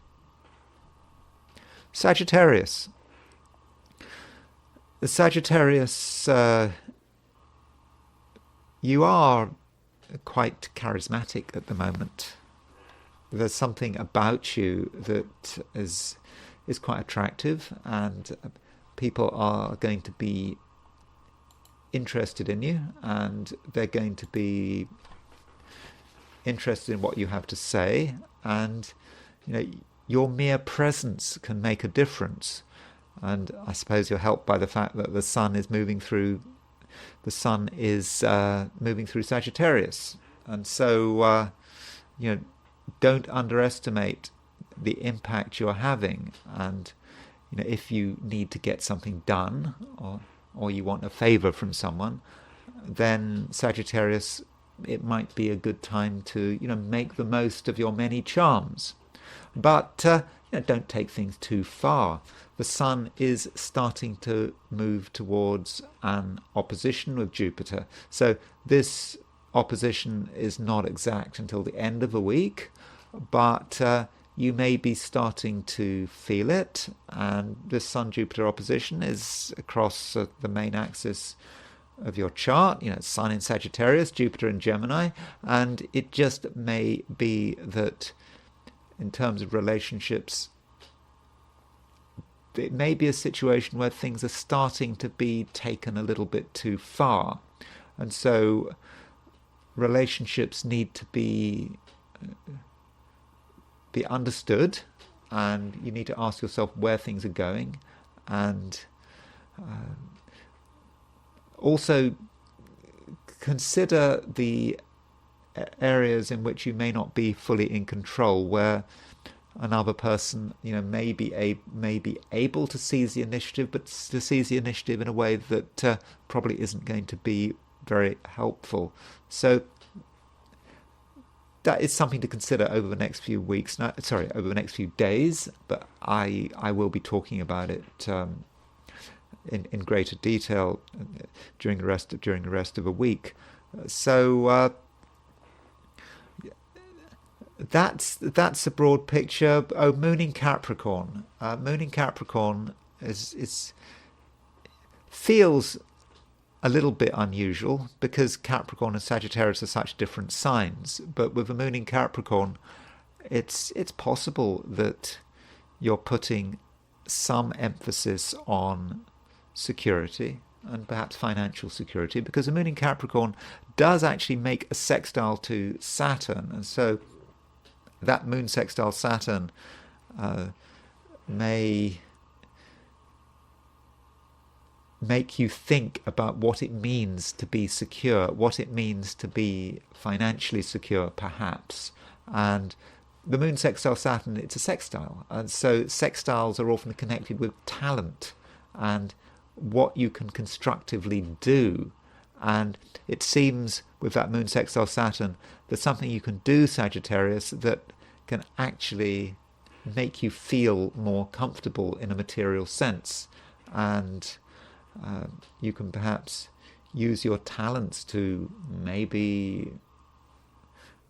Sagittarius. The Sagittarius, you are quite charismatic at the moment. There's something about you that is quite attractive, and people are going to be interested in you, and they're going to be interested in what you have to say, and your mere presence can make a difference. And I suppose you're helped by the fact that the sun is moving through Sagittarius, and so don't underestimate the impact you're having. And if you need to get something done, or you want a favor from someone, then Sagittarius, it might be a good time to make the most of your many charms. But don't take things too far. The sun is starting to move towards an opposition with Jupiter. So this opposition is not exact until the end of the week, but you may be starting to feel it. And this Sun-Jupiter opposition is across the main axis of your chart. Sun in Sagittarius, Jupiter in Gemini, and it just may be that in terms of relationships, it may be a situation where things are starting to be taken a little bit too far. And so relationships need to be understood, and you need to ask yourself where things are going, and also consider the areas in which you may not be fully in control, where another person may be able to seize the initiative, but to seize the initiative in a way that probably isn't going to be very helpful. So that is something to consider over the next few weeks. Over the next few days. But I will be talking about it in greater detail during the rest of the week. So that's a broad picture. Moon in Capricorn. Moon in Capricorn feels a little bit unusual because Capricorn and Sagittarius are such different signs. But with the Moon in Capricorn, it's possible that you're putting some emphasis on security, and perhaps financial security, because the Moon in Capricorn does actually make a sextile to Saturn, and so that Moon sextile Saturn may make you think about what it means to be secure, what it means to be financially secure, perhaps. And the Moon sextile Saturn, it's a sextile, and so sextiles are often connected with talent and what you can constructively do. And it seems with that Moon sextile Saturn, there's something you can do, Sagittarius, that can actually make you feel more comfortable in a material sense. And you can perhaps use your talents to maybe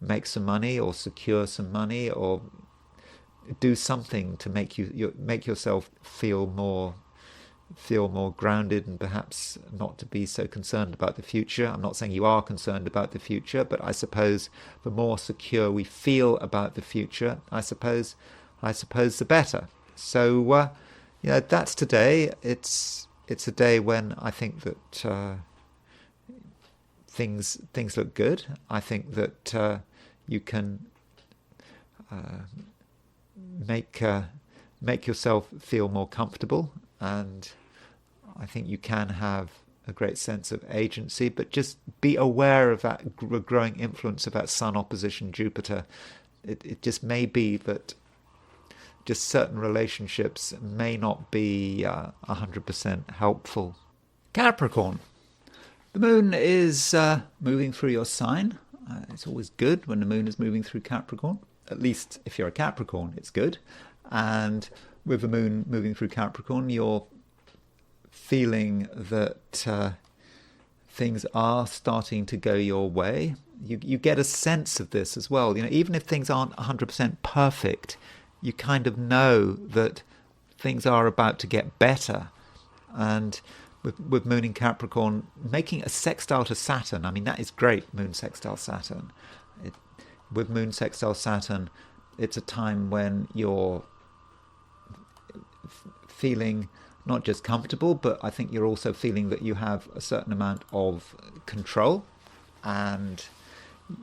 make some money or secure some money, or do something to make yourself feel more grounded, and perhaps not to be so concerned about the future. I'm not saying you are concerned about the future, but I suppose the more secure we feel about the future, I suppose the better. So that's today. It's a day when I think that things look good. I think that you can make yourself feel more comfortable, and I think you can have a great sense of agency, but just be aware of that growing influence of that Sun opposition Jupiter. It just may be that just certain relationships may not be 100% helpful. Capricorn. The moon is moving through your sign. It's always good when the moon is moving through Capricorn. At least if you're a Capricorn, it's good. And with the moon moving through Capricorn, you're feeling that things are starting to go your way. You get a sense of this as well. Even if things aren't 100% perfect, you kind of know that things are about to get better. And with Moon in Capricorn, making a sextile to Saturn, that is great, Moon sextile Saturn. With Moon sextile Saturn, it's a time when you're feeling not just comfortable, but I think you're also feeling that you have a certain amount of control, and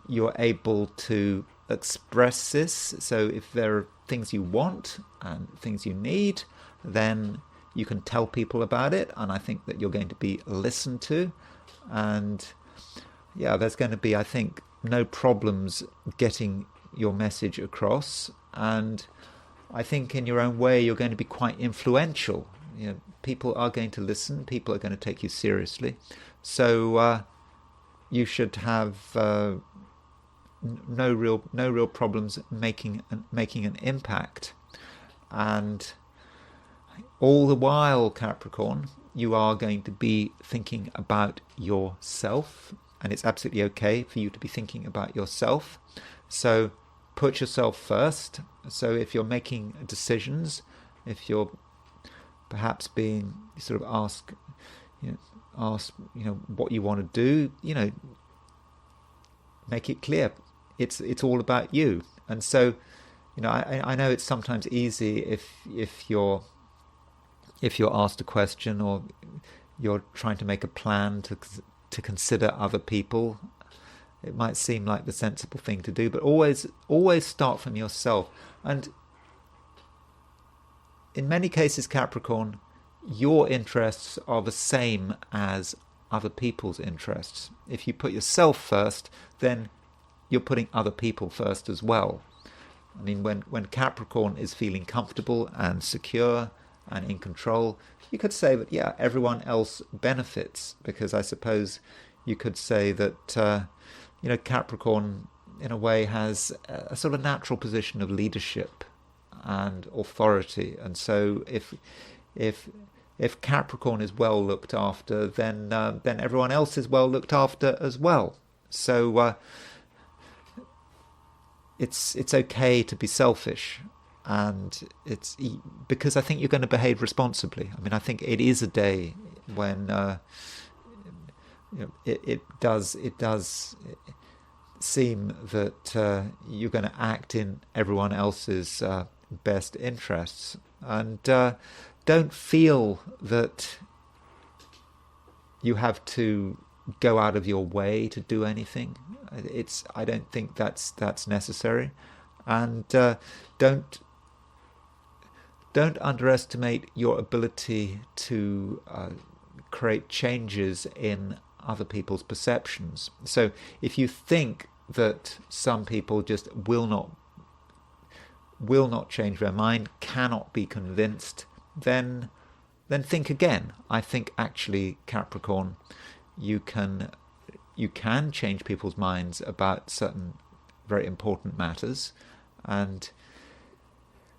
you're able to express this. So if there are things you want and things you need, then you can tell people about it, and I think that you're going to be listened to. And yeah, there's going to be, I think, no problems getting your message across. And I think in your own way, you're going to be quite influential. People are going to listen. People are going to take you seriously. So you should have no real problems making an impact. And all the while, Capricorn, you are going to be thinking about yourself, and it's absolutely okay for you to be thinking about yourself. So put yourself first. So if you're making decisions, if you're perhaps being sort of asked what you want to do, make it clear. It's all about you. And so, I know it's sometimes easy if you're asked a question or you're trying to make a plan to consider other people. It might seem like the sensible thing to do, but always start from yourself. And in many cases, Capricorn, your interests are the same as other people's interests. If you put yourself first, then you're putting other people first as well. When Capricorn is feeling comfortable and secure and in control, you could say that, yeah, everyone else benefits, because I suppose you could say that, Capricorn in a way has a sort of natural position of leadership and authority. And so if Capricorn is well looked after, then everyone else is well looked after as well. So it's okay to be selfish. And it's because I think you're going to behave responsibly. I think it is a day when it does seem that you're going to act in everyone else's best interests, and don't feel that you have to go out of your way to do anything. I don't think that's necessary, and don't underestimate your ability to create changes in other people's perceptions. So if you think that some people just will not change their mind, cannot be convinced, then think again. I think actually, Capricorn, you can change people's minds about certain very important matters, and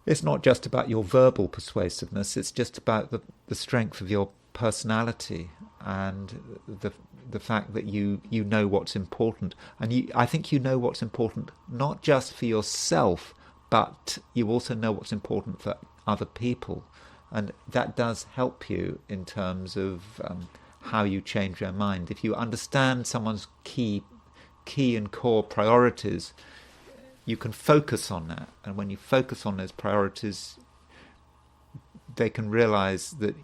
it's not just about your verbal persuasiveness, it's just about the strength of your personality and the fact that you know what's important. And I think you know what's important not just for yourself, but you also know what's important for other people. And that does help you in terms of how you change your mind. If you understand someone's key and core priorities, you can focus on that, and when you focus on those priorities, they can realize that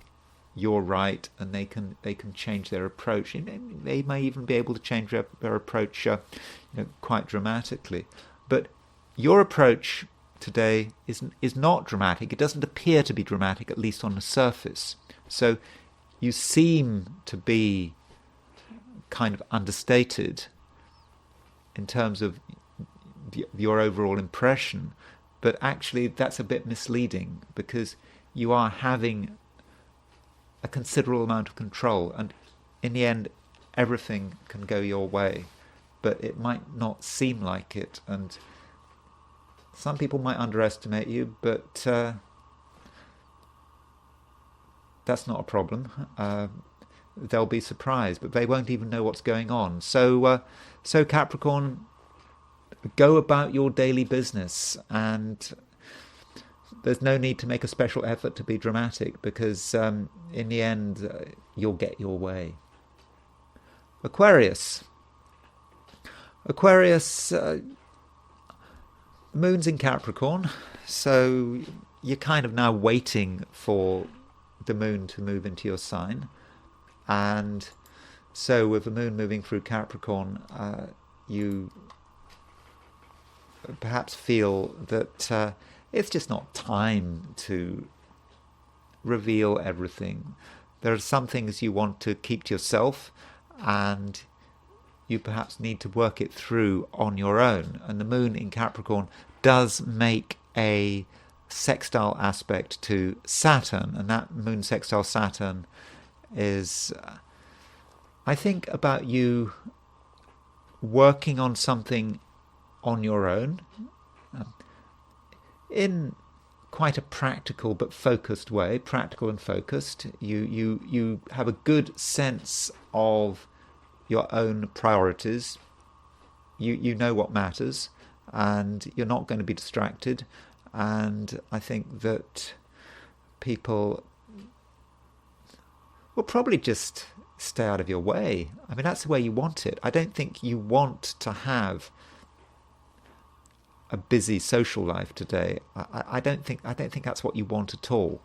you're right, and they can change their approach. They may even be able to change their approach quite dramatically. But your approach today is not dramatic. It doesn't appear to be dramatic, at least on the surface. So you seem to be kind of understated in terms of your overall impression, but actually that's a bit misleading, because you are having a considerable amount of control, and in the end everything can go your way, but it might not seem like it, and some people might underestimate you, but that's not a problem. They'll be surprised, but they won't even know what's going on. So Capricorn, go about your daily business, and there's no need to make a special effort to be dramatic, because in the end, you'll get your way. Aquarius. Aquarius, moon's in Capricorn, so you're kind of now waiting for the moon to move into your sign. And so with the moon moving through Capricorn, you perhaps feel that it's just not time to reveal everything. There are some things you want to keep to yourself, and you perhaps need to work it through on your own. And the moon in Capricorn does make a sextile aspect to Saturn, and that moon sextile Saturn is, I think, about you working on something on your own in quite a practical but focused way. Practical and focused. You have a good sense of your own priorities. You know what matters, and you're not going to be distracted. And I think that people will probably just stay out of your way. I mean, that's the way you want it. I don't think you want to have a busy social life today. I don't think that's what you want at all.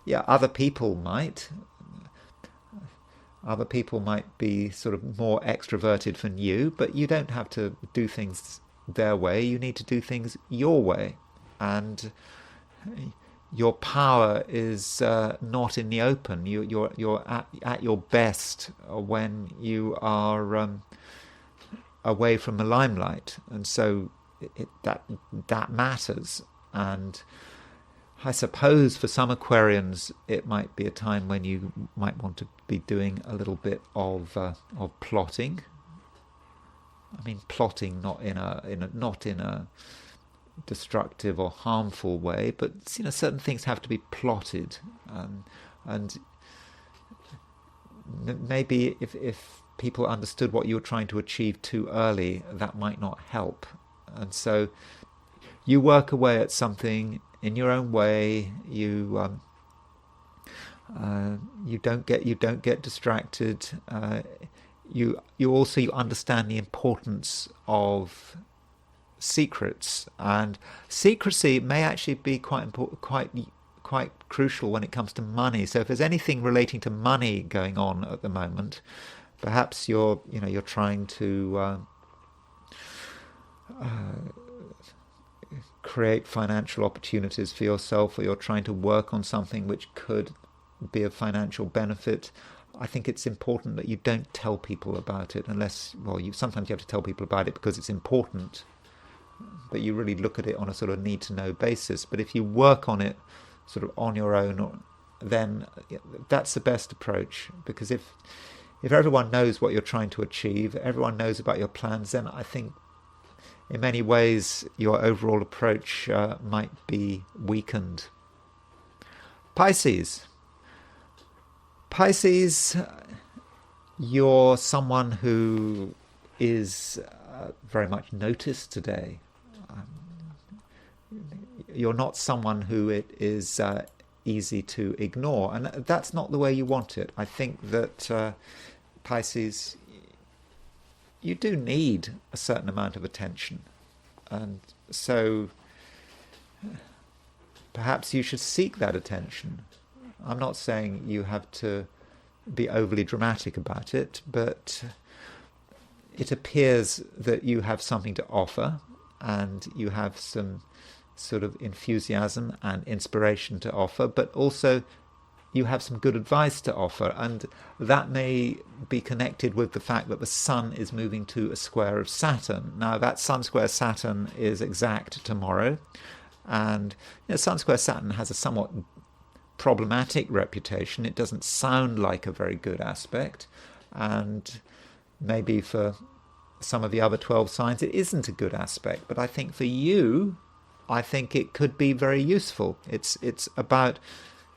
Yeah, other people might. Other people might be sort of more extroverted than you, but you don't have to do things their way. You need to do things your way. And your power is not in the open. You're at your best when you are away from the limelight, and so that matters. And I suppose for some Aquarians, it might be a time when you might want to be doing a little bit of plotting. I mean, plotting not in a destructive or harmful way, but certain things have to be plotted, and maybe if people understood what you were trying to achieve too early, that might not help. And so you work away at something in your own way. You don't get distracted. You understand the importance of secrets, and secrecy may actually be quite important, quite crucial when it comes to money. So if there's anything relating to money going on at the moment, perhaps you're trying to create financial opportunities for yourself, or you're trying to work on something which could be of financial benefit. I think it's important that you don't tell people about it unless, sometimes you have to tell people about it because it's important, but you really look at it on a sort of need-to-know basis. But if you work on it sort of on your own, then that's the best approach, because if everyone knows what you're trying to achieve, everyone knows about your plans, then I think in many ways your overall approach might be weakened. Pisces, you're someone who is very much noticed today. You're not someone who it is easy to ignore, and that's not the way you want it. I think that Pisces, you do need a certain amount of attention, and so perhaps you should seek that attention. I'm not saying you have to be overly dramatic about it, but it appears that you have something to offer, and you have some sort of enthusiasm and inspiration to offer, but also you have some good advice to offer, and that may be connected with the fact that the Sun is moving to a square of Saturn. Now, that Sun square Saturn is exact tomorrow, and Sun square Saturn has a somewhat problematic reputation. It doesn't sound like a very good aspect, and maybe for some of the other 12 signs it isn't a good aspect. But I think for you, I think it could be very useful. It's about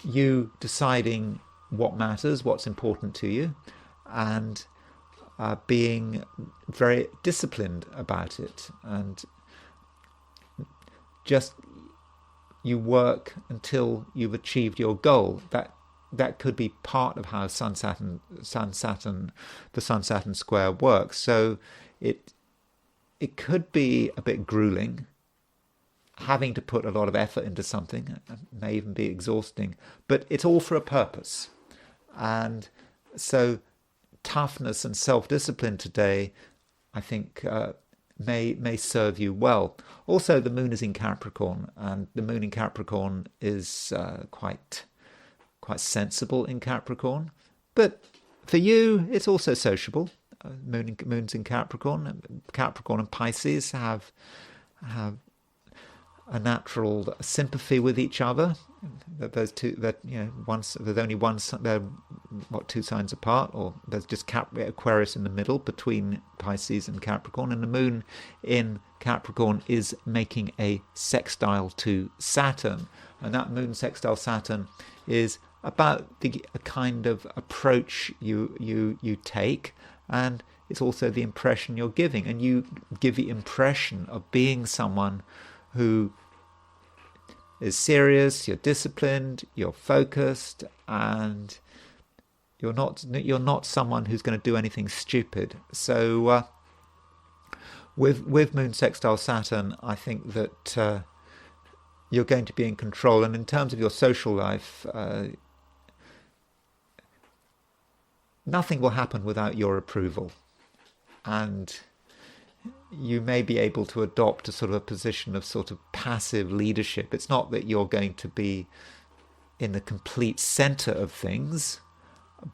you deciding what matters, what's important to you, and being very disciplined about it. And just you work until you've achieved your goal. That could be part of how the Sun Saturn square works. So it could be a bit grueling, having to put a lot of effort into something. It may even be exhausting, but it's all for a purpose. And so toughness and self-discipline today, I think, may serve you well. Also, the moon is in Capricorn, and the moon in Capricorn is quite sensible in Capricorn. But for you, it's also sociable. Moon's in Capricorn. Capricorn and Pisces have a natural sympathy with each other. Those two, there's only one. They're two signs apart, or there's just Aquarius in the middle between Pisces and Capricorn, and the moon in Capricorn is making a sextile to Saturn, and that moon sextile Saturn is about the kind of approach you take, and it's also the impression you're giving, and you give the impression of being someone who is serious, you're disciplined, you're focused, and you're not someone who's going to do anything stupid. So with moon sextile Saturn, I think that you're going to be in control. And in terms of your social life, nothing will happen without your approval, and you may be able to adopt a sort of a position of sort of passive leadership. It's not that you're going to be in the complete center of things,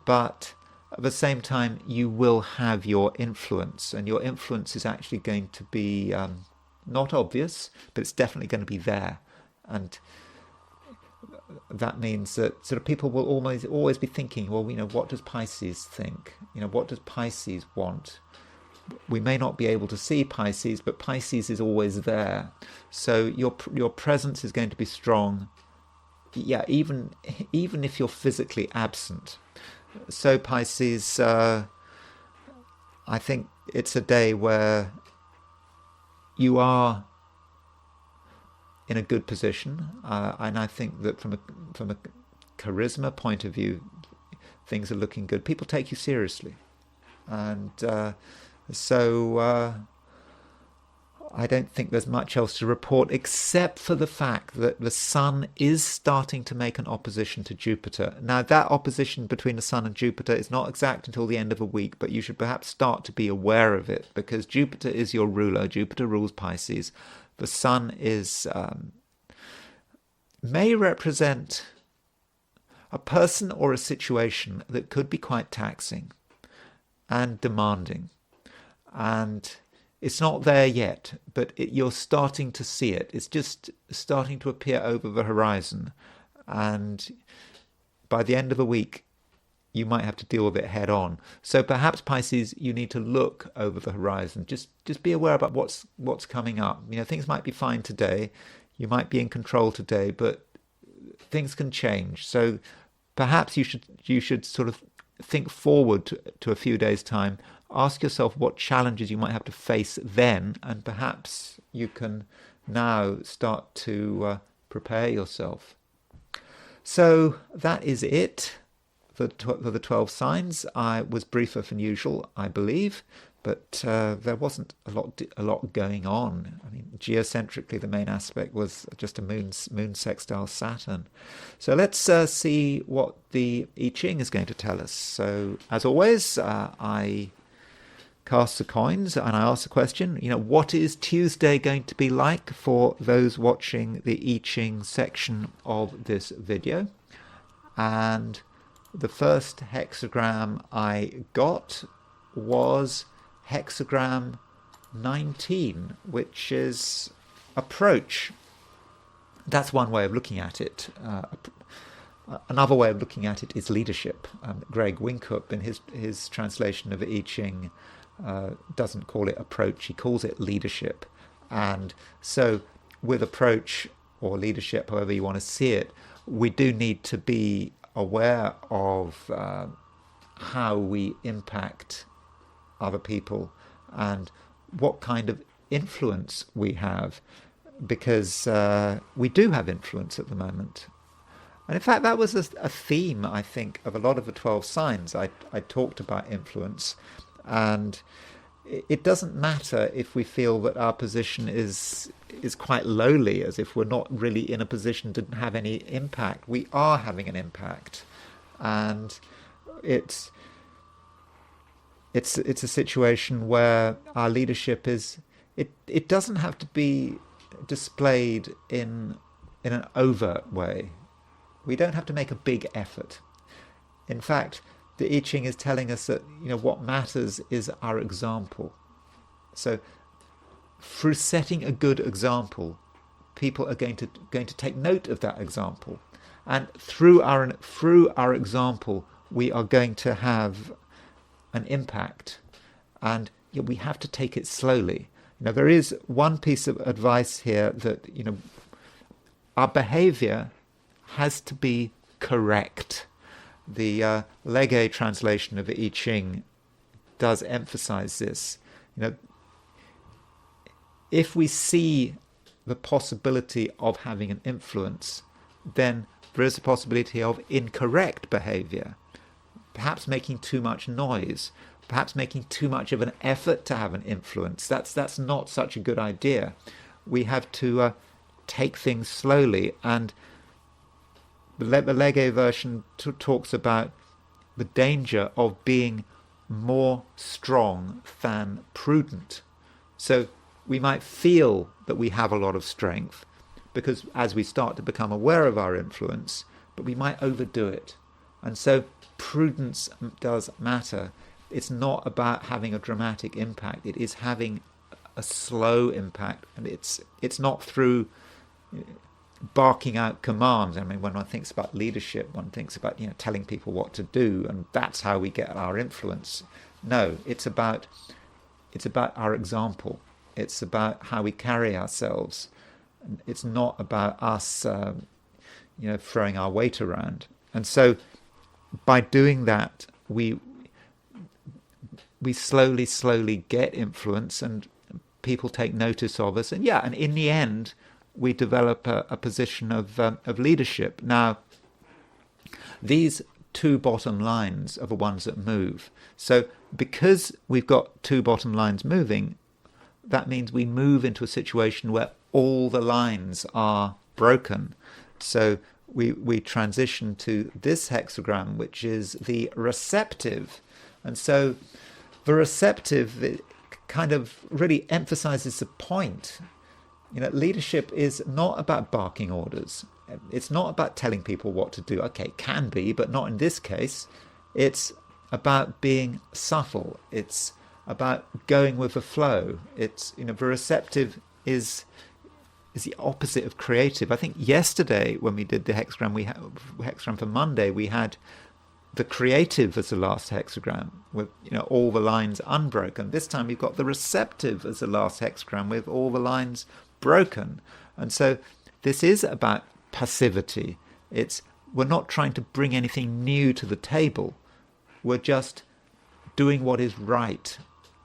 but at the same time you will have your influence, and your influence is actually going to be not obvious, but it's definitely going to be there. And that means that sort of people will always be thinking, well, what does Pisces think? What does Pisces want? We may not be able to see Pisces, but Pisces is always there. So your presence is going to be strong, even if you're physically absent. So Pisces, I think it's a day where you are in a good position, and I think that from a charisma point of view, things are looking good. People take you seriously, and so I don't think there's much else to report, except for the fact that the Sun is starting to make an opposition to Jupiter. Now, that opposition between the Sun and Jupiter is not exact until the end of a week, but you should perhaps start to be aware of it, because Jupiter is your ruler. Jupiter rules Pisces. The Sun may represent a person or a situation that could be quite taxing and demanding. And it's not there yet, but you're starting to see it. It's just starting to appear over the horizon. And by the end of the week, you might have to deal with it head on. So perhaps, Pisces, you need to look over the horizon. Just be aware about what's coming up. Things might be fine today. You might be in control today, but things can change. So perhaps you should sort of think forward to a few days' time. Ask yourself what challenges you might have to face then, and perhaps you can now start to prepare yourself. So that is it for the 12 signs. I was briefer than usual, I believe, but there wasn't a lot going on. I mean, geocentrically, the main aspect was just a moon sextile Saturn. So let's see what the I Ching is going to tell us. So as always, I cast the coins and I ask the question, what is Tuesday going to be like for those watching the I Ching section of this video? And the first hexagram I got was hexagram 19, which is approach. That's one way of looking at it. Another way of looking at it is leadership. Greg Winkup, in his translation of I Ching, doesn't call it approach, he calls it leadership. And so with approach or leadership, however you want to see it, we do need to be aware of how we impact other people and what kind of influence we have, because we do have influence at the moment. And in fact, that was a theme, I think, of a lot of the 12 signs. I talked about influence, and it doesn't matter if we feel that our position is quite lowly, as if we're not really in a position to have any impact. We are having an impact, and it's a situation where our leadership is, it doesn't have to be displayed in an overt way. We don't have to make a big effort. In fact, the I Ching is telling us that, what matters is our example. So through setting a good example, people are going to take note of that example, and through our example, we are going to have an impact, and we have to take it slowly. There is one piece of advice here that our behavior has to be correct. The Legge translation of I Ching does emphasize this. If we see the possibility of having an influence, then there is a possibility of incorrect behavior, perhaps making too much noise, perhaps making too much of an effort to have an influence. That's not such a good idea. We have to take things slowly, and the Legge version talks about the danger of being more strong than prudent. So we might feel that we have a lot of strength because as we start to become aware of our influence, but we might overdo it. And so prudence does matter. It's not about having a dramatic impact. It is having a slow impact, and it's not through barking out commands. I mean, when one thinks about leadership, one thinks about telling people what to do, and that's how we get our influence. No, it's about our example. It's about how we carry ourselves. It's not about us, throwing our weight around. And so, by doing that, we slowly get influence, and people take notice of us. And in the end, we develop a position of leadership. Now, these two bottom lines are the ones that move. So because we've got two bottom lines moving, that means we move into a situation where all the lines are broken. So we transition to this hexagram, which is the receptive. And so the receptive, it kind of really emphasizes the point. Leadership is not about barking orders. It's not about telling people what to do. Okay, it can be, but not in this case. It's about being subtle. It's about going with the flow. It's, the receptive is the opposite of creative. I think yesterday when we did the hexagram for Monday, we had the creative as the last hexagram with all the lines unbroken. This time we've got the receptive as the last hexagram with all the lines broken. And so this is about passivity. We're not trying to bring anything new to the table. We're just doing what is right.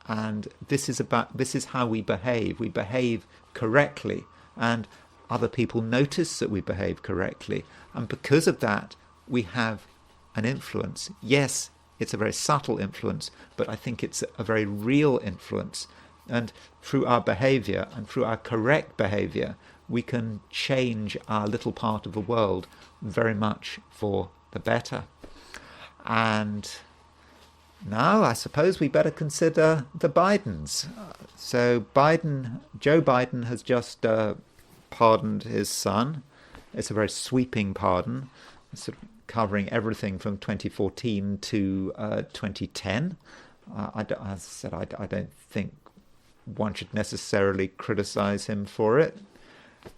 And this is how we behave. We behave correctly, and other people notice that we behave correctly. And because of that, we have an influence. Yes, it's a very subtle influence, but I think it's a very real influence. And through our behavior and through our correct behavior, we can change our little part of the world very much for the better. And now I suppose we better consider the Bidens. So Joe Biden has just pardoned his son. It's a very sweeping pardon, sort of covering everything from 2014 to 2010. As I said, I don't think one should necessarily criticize him for it.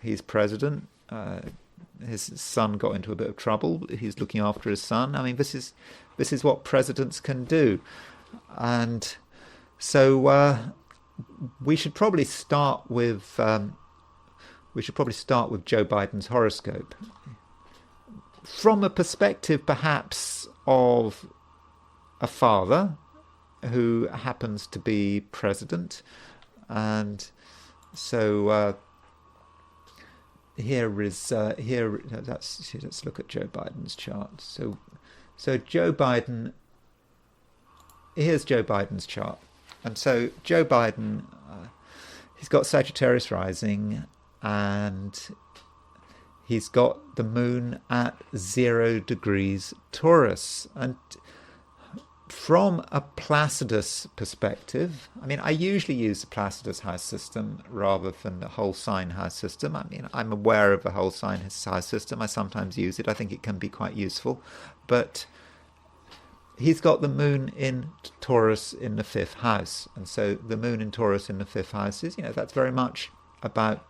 He's president. his son got into a bit of trouble. He's looking after his son. I mean, this is what presidents can do. And so we should probably start with Joe Biden's horoscope from a perspective perhaps of a father who happens to be president. And so let's look at Joe Biden's chart. So Joe Biden, here's Joe Biden's chart. And so Joe Biden, he's got Sagittarius rising, and he's got the moon at 0 degrees Taurus. And from a Placidus perspective, I mean, I usually use the Placidus house system rather than the whole sign house system. I mean, I'm aware of the whole sign house system. I sometimes use it. I think it can be quite useful. But he's got the moon in Taurus in the 5th house. And so the moon in Taurus in the 5th house is, that's very much about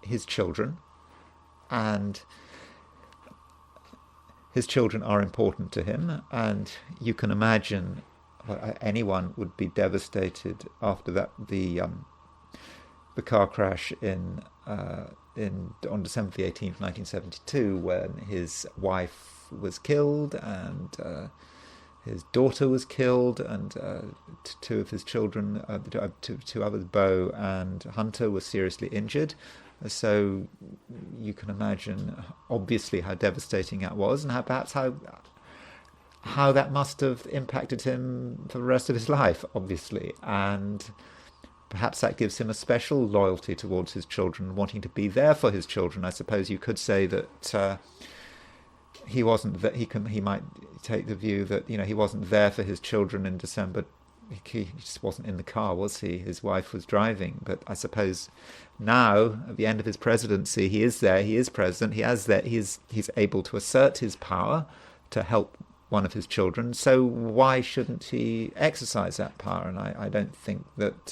his children. And his children are important to him, and you can imagine anyone would be devastated after that the car crash on December the 18th, 1972, when his wife was killed and his daughter was killed, and two of his children, two others, Bo and Hunter, were seriously injured. So you can imagine, obviously, how devastating that was, and how that must have impacted him for the rest of his life, obviously. And perhaps that gives him a special loyalty towards his children, wanting to be there for his children. I suppose you could say that he wasn't. He might take the view that he wasn't there for his children in December. He just wasn't in the car, was he? His wife was driving. But I suppose now, at the end of his presidency, he is there. He is president. He's able to assert his power to help one of his children. So why shouldn't he exercise that power? And I don't think that,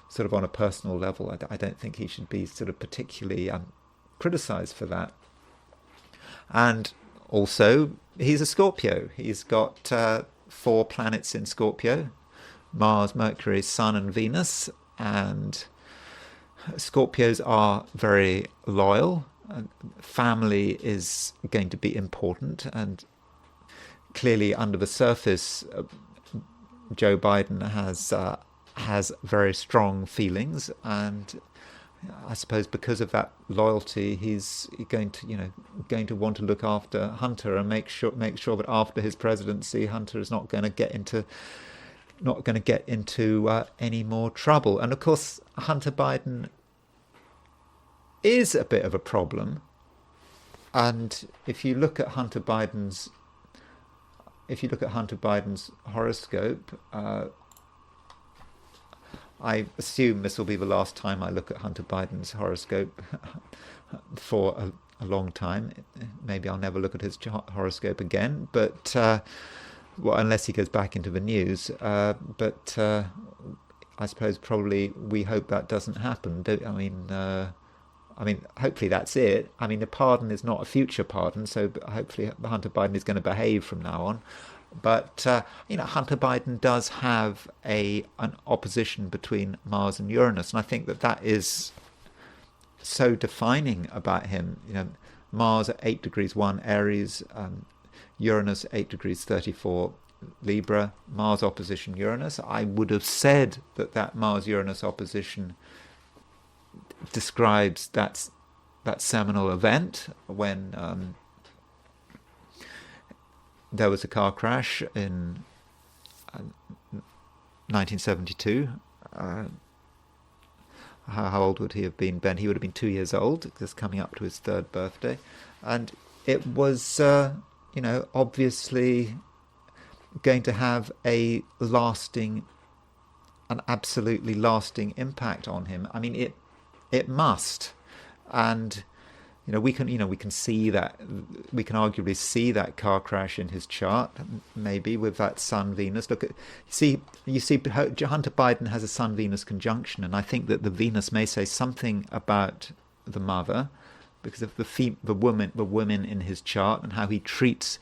sort of on a personal level, I don't think he should be sort of particularly criticized for that. And also, he's a Scorpio. He's got 4 planets in Scorpio: Mars, Mercury, Sun, and Venus. And Scorpios are very loyal. Family is going to be important, and clearly under the surface, Joe Biden has very strong feelings, and I suppose because of that loyalty, he's going to want to look after Hunter and make sure that after his presidency, Hunter is not going to get into any more trouble. And of course, Hunter Biden is a bit of a problem. And if you look at Hunter Biden's horoscope, I assume this will be the last time I look at Hunter Biden's horoscope for a long time. Maybe I'll never look at his horoscope again, but unless he goes back into the news. But I suppose probably we hope that doesn't happen. I mean, hopefully that's it. I mean, the pardon is not a future pardon, so hopefully Hunter Biden is going to behave from now on. But Hunter Biden does have an opposition between Mars and Uranus, and I think that is so defining about him. Mars at 8 degrees 1 Aries, Uranus 8 degrees 34 Libra, Mars opposition Uranus. I would have said that Mars-Uranus opposition describes that seminal event when there was a car crash in 1972. How old would he have been, Ben? He would have been 2 years old, just coming up to his 3rd birthday. And it was, obviously going to have an absolutely lasting impact on him. I mean, it must. And we can see that, we can arguably see that car crash in his chart, maybe with that Sun Venus. Look at, you see Hunter Biden has a Sun Venus conjunction, and I think that the Venus may say something about the mother, because of the women in his chart and how he treats,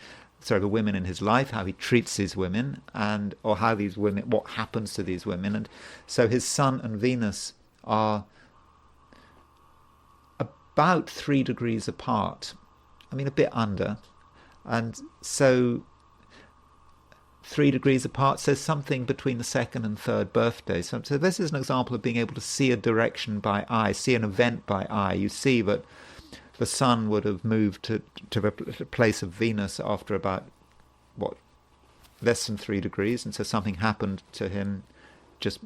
the women in his life, how he treats these women, and or how these women, what happens to these women. And so his Sun and Venus are about 3 degrees apart. I mean, a bit under. And so 3 degrees apart, so something between the second and third birthday. So this is an example of being able to see a direction by eye, see an event by eye. You see that the Sun would have moved to the place of Venus after about, less than 3 degrees, and so something happened to him just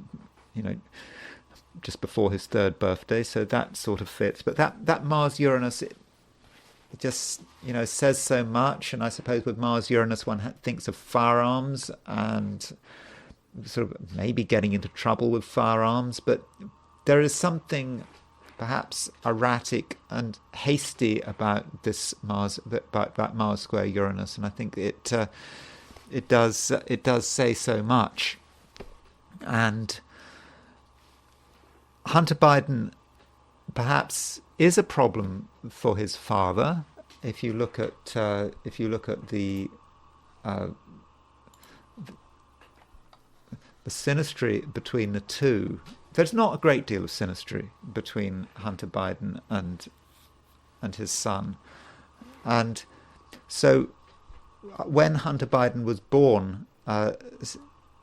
before his third birthday. So that sort of fits. But that Mars-Uranus, it just says so much. And I suppose with Mars-Uranus, one thinks of firearms and sort of maybe getting into trouble with firearms. But there is something perhaps erratic and hasty about this that Mars square Uranus, and I think it does say so much. And Hunter Biden perhaps is a problem for his father. If you look at the synastry between the two, there's not a great deal of synastry between Hunter Biden and his son. And so when Hunter Biden was born,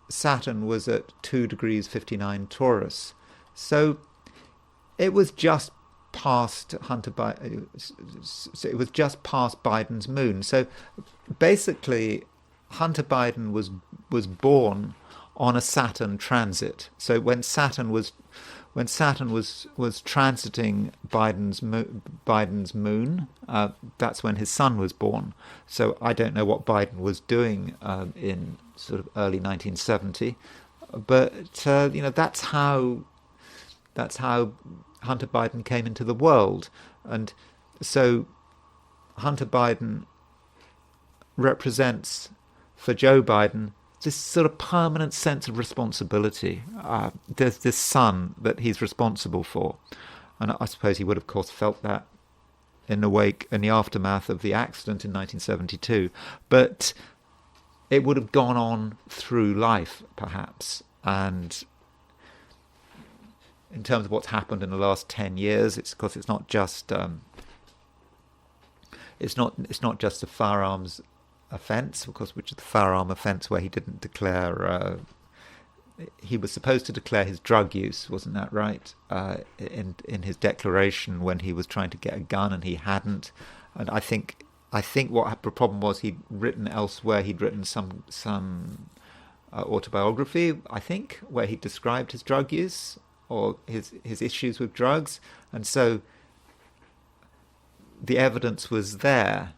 Saturn was at 2 degrees 59 Taurus. So it was just past it was just past Biden's moon. So basically Hunter Biden was born on a Saturn transit. So when Saturn was transiting Biden's moon, that's when his son was born. So I don't know what Biden was doing in sort of early 1970, but that's how Hunter Biden came into the world. And so Hunter Biden represents for Joe Biden this sort of permanent sense of responsibility. There's this son that he's responsible for. And I suppose he would, of course, felt that in the aftermath of the accident in 1972. But it would have gone on through life, perhaps. And in terms of what's happened in the last 10 years, it's not just the firearms offence, of course, which is the firearm offence where he didn't declare. He was supposed to declare his drug use, wasn't that right? In his declaration when he was trying to get a gun, and he hadn't. And I think what the problem was, he'd written elsewhere. He'd written some autobiography, I think, where he described his drug use or his issues with drugs, and so the evidence was there,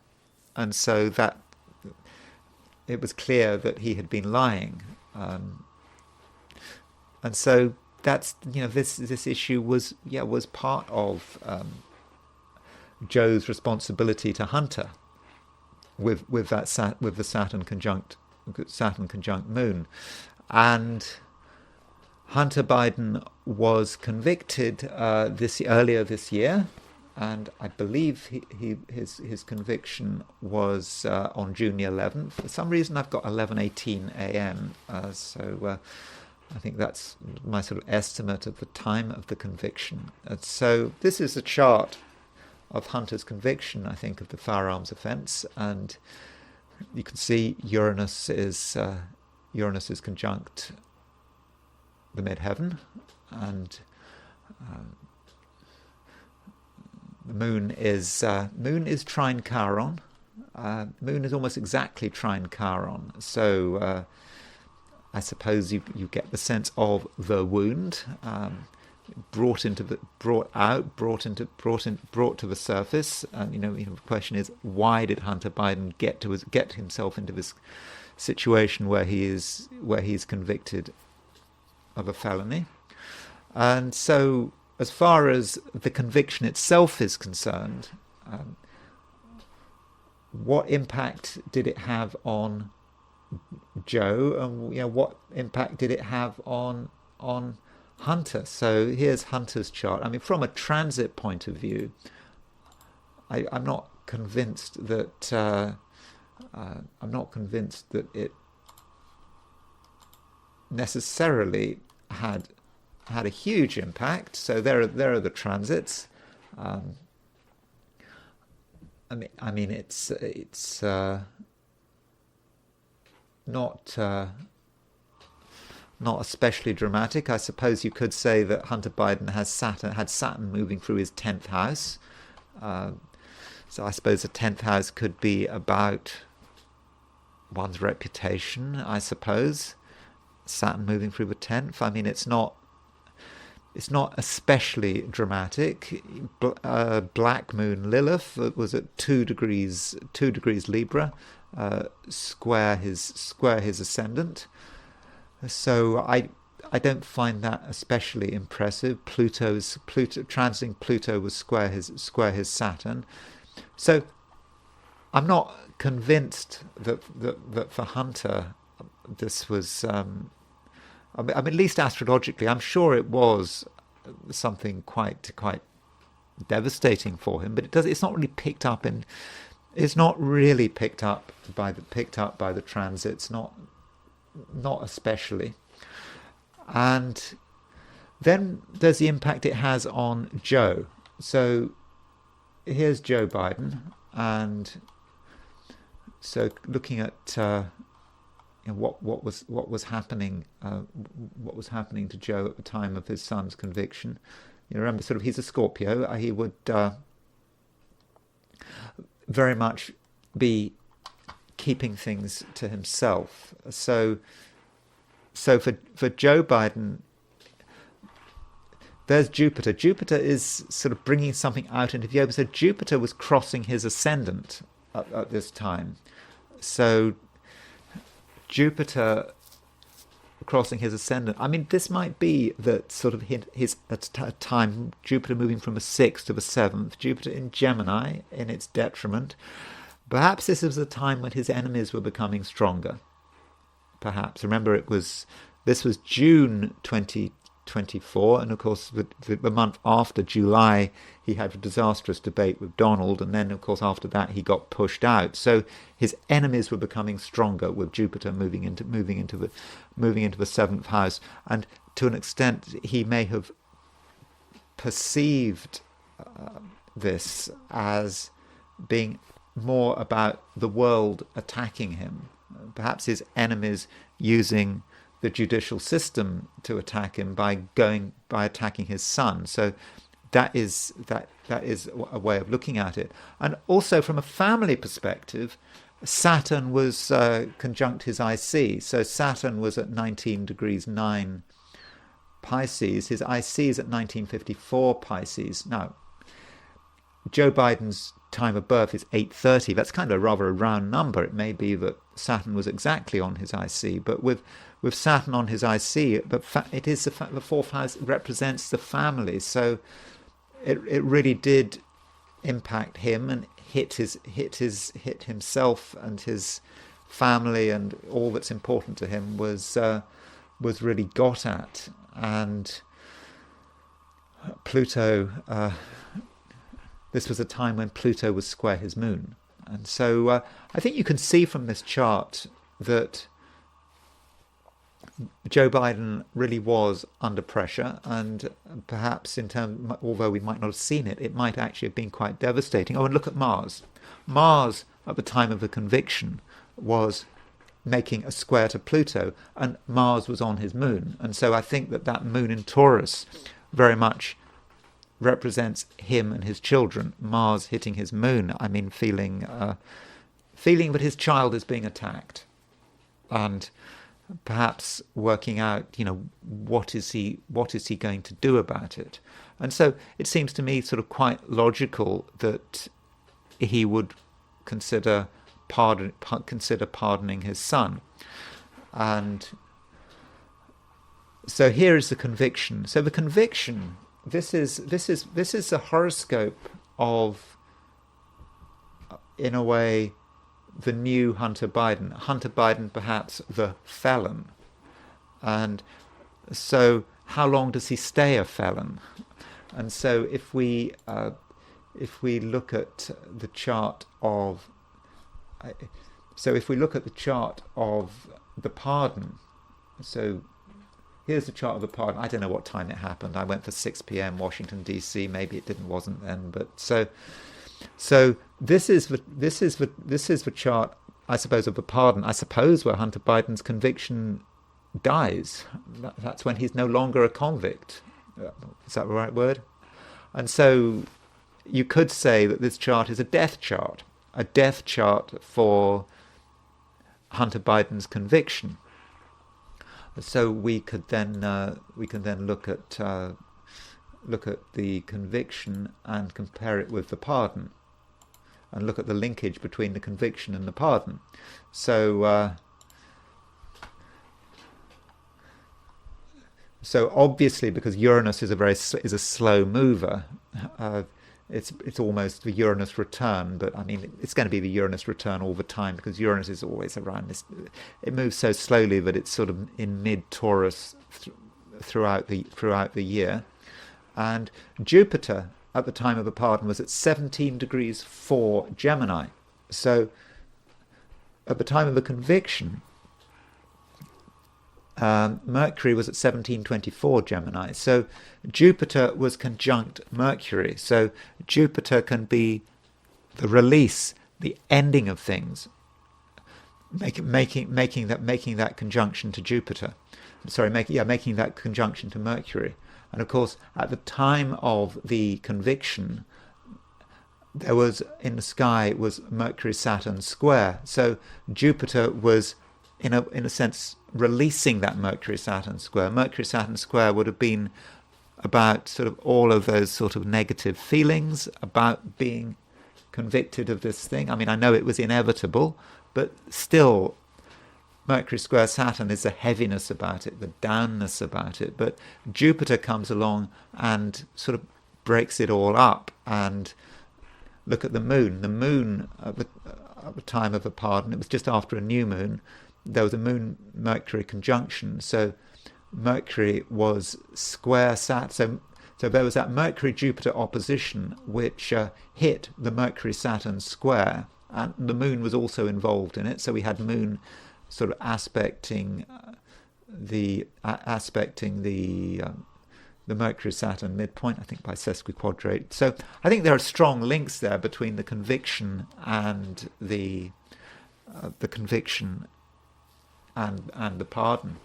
and so that it was clear that he had been lying, and so that's this issue was part of Joe's responsibility to Hunter with the Saturn conjunct Moon. And Hunter Biden was convicted earlier this year, and I believe his conviction was on June the 11th. For some reason, I've got 11:18 a.m. So I think that's my sort of estimate of the time of the conviction. So this is a chart of Hunter's conviction, I think, of the firearms offence, and you can see Uranus is conjunct the midheaven, and the moon is trine Chiron. Moon is almost exactly trine Chiron. So I suppose you get the sense of the wound, brought to the surface. And the question is, why did Hunter Biden get himself into this situation where he's convicted of a felony? And so, as far as the conviction itself is concerned, what impact did it have on Joe, and what impact did it have on Hunter? So here's Hunter's chart. I mean, from a transit point of view, I'm not convinced that it necessarily had a huge impact. So there are the transits. I mean, it's not especially dramatic. I suppose you could say that Hunter Biden had Saturn moving through his 10th house. So I suppose the 10th house could be about one's reputation, I suppose. Saturn moving through the 10th. I mean, it's not especially dramatic. Black Moon Lilith was at 2 degrees Libra, square his ascendant. So I don't find that especially impressive. Transiting Pluto was square his Saturn. So I'm not convinced that for Hunter this was. I mean, at least astrologically, I'm sure it was something quite devastating for him. But it's not really picked up in. It's not really picked up by the transits. Not especially. And then there's the impact it has on Joe. So here's Joe Biden, and so looking at what was happening to Joe at the time of his son's conviction. You remember, sort of, he's a Scorpio. He would very much be keeping things to himself. So for Joe Biden, there's Jupiter. Jupiter is sort of bringing something out into view. So Jupiter was crossing his ascendant at this time. So Jupiter crossing his ascendant. I mean, this might be that sort of his at a time, Jupiter moving from a 6th to the 7th, Jupiter in Gemini in its detriment. Perhaps this was a time when his enemies were becoming stronger. Perhaps. Remember, this was June 2024, and of course the month after, July, he had a disastrous debate with Donald, and then of course after that he got pushed out. So his enemies were becoming stronger with Jupiter moving into the 7th house, and to an extent he may have perceived this as being more about the world attacking him. Perhaps his enemies using the judicial system to attack him by attacking his son. So that is a way of looking at it. And also from a family perspective, Saturn was conjunct his IC. So Saturn was at 19 degrees 9 Pisces. His IC is at 1954 Pisces. Now, Joe Biden's time of birth is 8:30. That's kind of rather a round number. It may be that Saturn was exactly on his IC, but with Saturn on his IC, but it is the 4th house represents the family, so it really did impact him and hit himself and his family, and all that's important to him was really got at. And Pluto. This was a time when Pluto was square his moon. And so I think you can see from this chart that Joe Biden really was under pressure, and perhaps although we might not have seen it, it might actually have been quite devastating. Oh, and look at Mars. Mars, at the time of the conviction, was making a square to Pluto, and Mars was on his moon. And so I think that moon in Taurus very much represents him and his children. Mars hitting his moon, I mean, feeling that his child is being attacked, and perhaps working out, what is he going to do about it. And so it seems to me sort of quite logical that he would consider pardoning his son. And so here is the conviction. So the conviction. This is the horoscope of, in a way, the new Hunter Biden. Hunter Biden, perhaps the felon. And so how long does he stay a felon? And so if we if we look at the chart of, so if we look at the chart of the pardon, so here's the chart of the pardon. I don't know what time it happened. I went for 6 p.m. Washington D.C. Maybe it wasn't then, but so this is the chart, I suppose, of the pardon. I suppose where Hunter Biden's conviction dies. That's when he's no longer a convict. Is that the right word? And so you could say that this chart is a death chart for Hunter Biden's conviction. So we can then look at the conviction and compare it with the pardon, and look at the linkage between the conviction and the pardon. So obviously, because Uranus is a slow mover, it's almost the Uranus return. But I mean, it's going to be the Uranus return all the time, because Uranus is always around this. It moves so slowly that it's sort of in mid-Taurus throughout the year. And Jupiter at the time of the pardon was at 17 degrees 4 Gemini. So at the time of the conviction, Mercury was at 1724 Gemini. So Jupiter was conjunct Mercury. So Jupiter can be the release, the ending of things, making that conjunction to Jupiter. Making that conjunction to Mercury. And of course, at the time of the conviction, there was in the sky was Mercury-Saturn square. So Jupiter was, in a sense, releasing that Mercury-Saturn square. Mercury-Saturn square would have been about sort of all of those sort of negative feelings about being convicted of this thing. I mean, I know it was inevitable, but still, Mercury square Saturn is the heaviness about it, the downness about it. But Jupiter comes along and sort of breaks it all up. And look at the moon. The moon, at the time of the pardon, it was just after a new moon, there was a Moon-Mercury conjunction. So Mercury was square Saturn. So there was that Mercury-Jupiter opposition, which hit the Mercury-Saturn square. And the moon was also involved in it. So we had moon sort of aspecting the Mercury-Saturn midpoint, I think by sesquiquadrate. So I think there are strong links there between the conviction and the conviction and the pardon.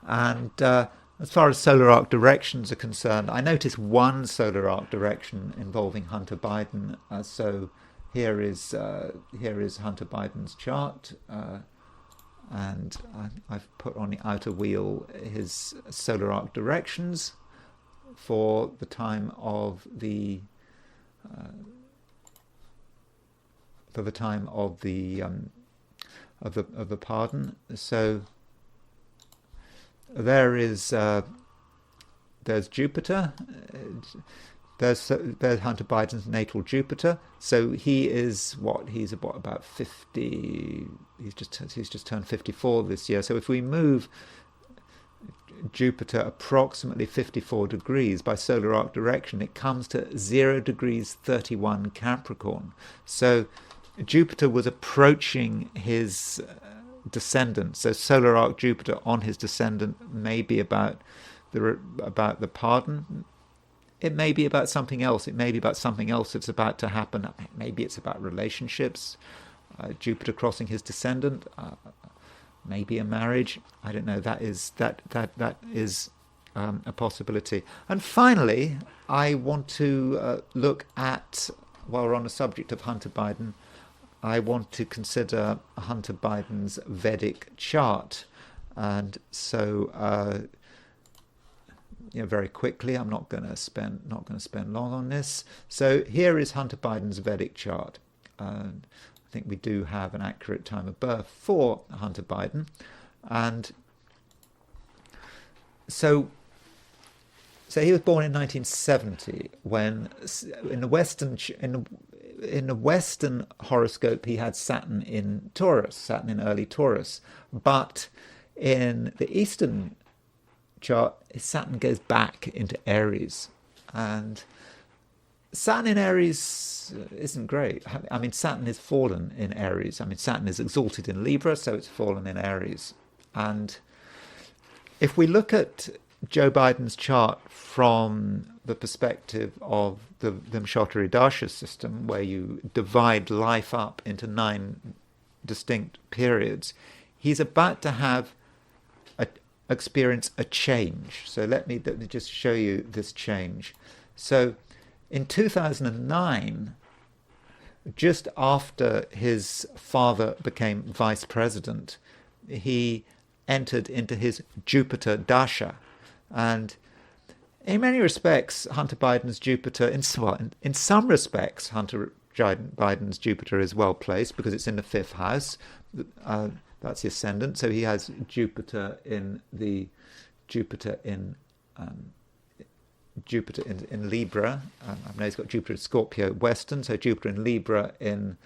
And as far as solar arc directions are concerned, I noticed one solar arc direction involving Hunter Biden. So here is Hunter Biden's chart, and I've put on the outer wheel his solar arc directions for the time of the pardon. So there's Jupiter. There's Hunter Biden's natal Jupiter. So he's about 50. He's just turned 54 this year. So if we move Jupiter approximately 54 degrees by solar arc direction, it comes to 0 degrees 31 Capricorn. So Jupiter was approaching his descendant. So solar arc Jupiter on his descendant may be about the pardon. It may be about something else. It may be about something else that's about to happen. Maybe it's about relationships. Jupiter crossing his descendant. Maybe a marriage. I don't know. That is a possibility. And finally, I want to look at, while we're on the subject of Hunter Biden, I want to consider Hunter Biden's Vedic chart. And so very quickly, I'm not going to spend long on this. So here is Hunter Biden's Vedic chart. I think we do have an accurate time of birth for Hunter Biden, and so he was born in 1970. When in the Western horoscope he had Saturn in early Taurus, but in the Eastern chart, his Saturn goes back into Aries, and Saturn in Aries isn't great. I mean, Saturn is fallen in Aries. I mean, Saturn is exalted in Libra, so it's fallen in Aries. And if we look at Joe Biden's chart from the perspective of the Vimshottari Dasha system, where you divide life up into 9 distinct periods, he's about to have experience a change. So let me just show you this change. So in 2009, just after his father became vice president, he entered into his Jupiter Dasha. And in many respects, Hunter Biden's Jupiter, in some respects, Hunter Biden's Jupiter is well placed because it's in the 5th house. That's the ascendant. So he has Jupiter in Libra. I know he's got Jupiter in Scorpio Western, so Jupiter in Libra in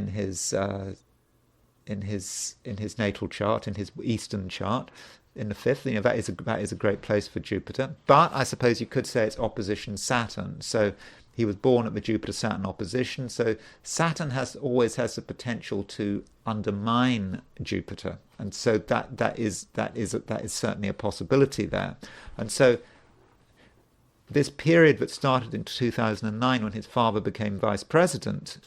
his natal chart, in his Eastern chart, in the 5th. You know, that is a great place for Jupiter. But I suppose you could say it's opposition Saturn. So he was born at the Jupiter-Saturn opposition. So Saturn always has the potential to undermine Jupiter, and so that is certainly a possibility there. And so this period that started in 2009, when his father became vice president,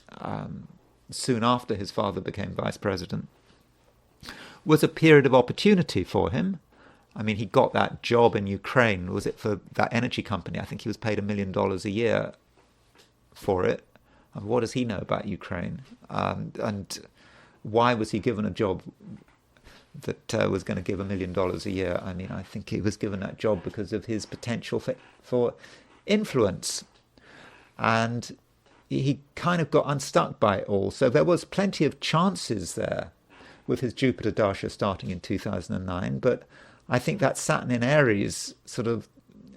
soon after his father became vice president, was a period of opportunity for him. I mean, he got that job in Ukraine. Was it for that energy company? I think he was paid $1 million a year for it. And what does he know about Ukraine? And why was he given a job that was going to give $1 million a year? I mean, I think he was given that job because of his potential for influence. And he kind of got unstuck by it all. So there was plenty of chances there with his Jupiter Dasha starting in 2009. But I think that Saturn in Aries sort of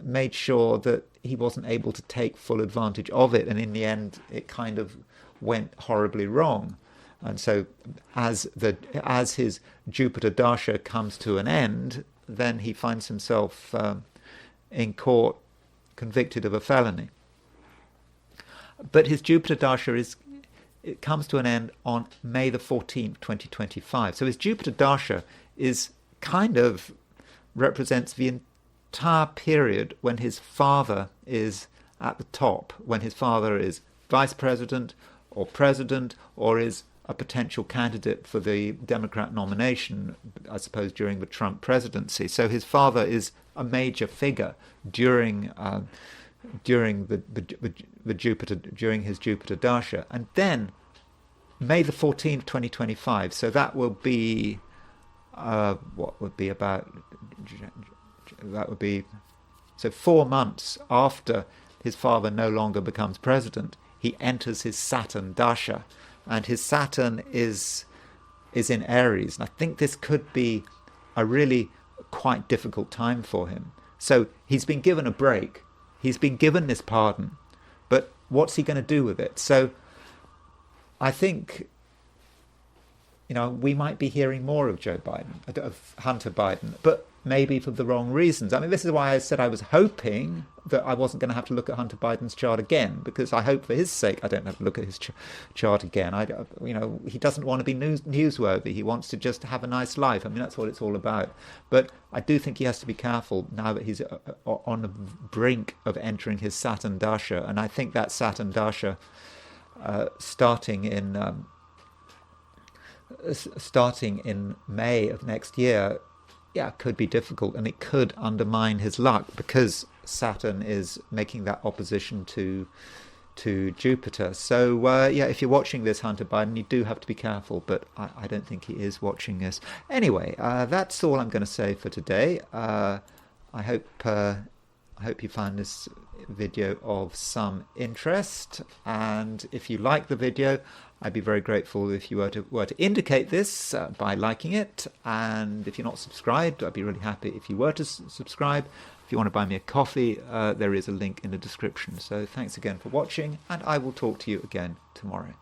made sure that he wasn't able to take full advantage of it. And in the end, it kind of went horribly wrong. And so as his Jupiter Dasha comes to an end, then he finds himself in court convicted of a felony. But his Jupiter Dasha it comes to an end on May the 14th, 2025. So his Jupiter Dasha kind of represents the entire period when his father is at the top, when his father is vice president or is a potential candidate for the Democrat nomination, I suppose, during the Trump presidency. So his father is a major figure during his Jupiter Dasha. And then May the 14th, 2025. So that will be so 4 months after his father no longer becomes president, he enters his Saturn Dasha. And his Saturn is in Aries. And I think this could be a really quite difficult time for him. So he's been given a break. He's been given this pardon. But what's he going to do with it? So I think, we might be hearing more of Joe Biden, of Hunter Biden, but maybe for the wrong reasons. I mean, this is why I said I was hoping that I wasn't going to have to look at Hunter Biden's chart again, because I hope for his sake I don't have to look at his chart again. He doesn't want to be newsworthy. He wants to just have a nice life. I mean, that's what it's all about. But I do think he has to be careful now that he's on the brink of entering his Saturn Dasha. And I think that Saturn Dasha starting in May of next year, could be difficult, and it could undermine his luck because Saturn is making that opposition to Jupiter. So if you're watching this, Hunter Biden, you do have to be careful, but I don't think he is watching this. Anyway, that's all I'm going to say for today. I hope you find this video of some interest, and if you like the video, I'd be very grateful if you were to indicate this by liking it. And if you're not subscribed, I'd be really happy if you were to subscribe. If you want to buy me a coffee, there is a link in the description. So thanks again for watching, and I will talk to you again tomorrow.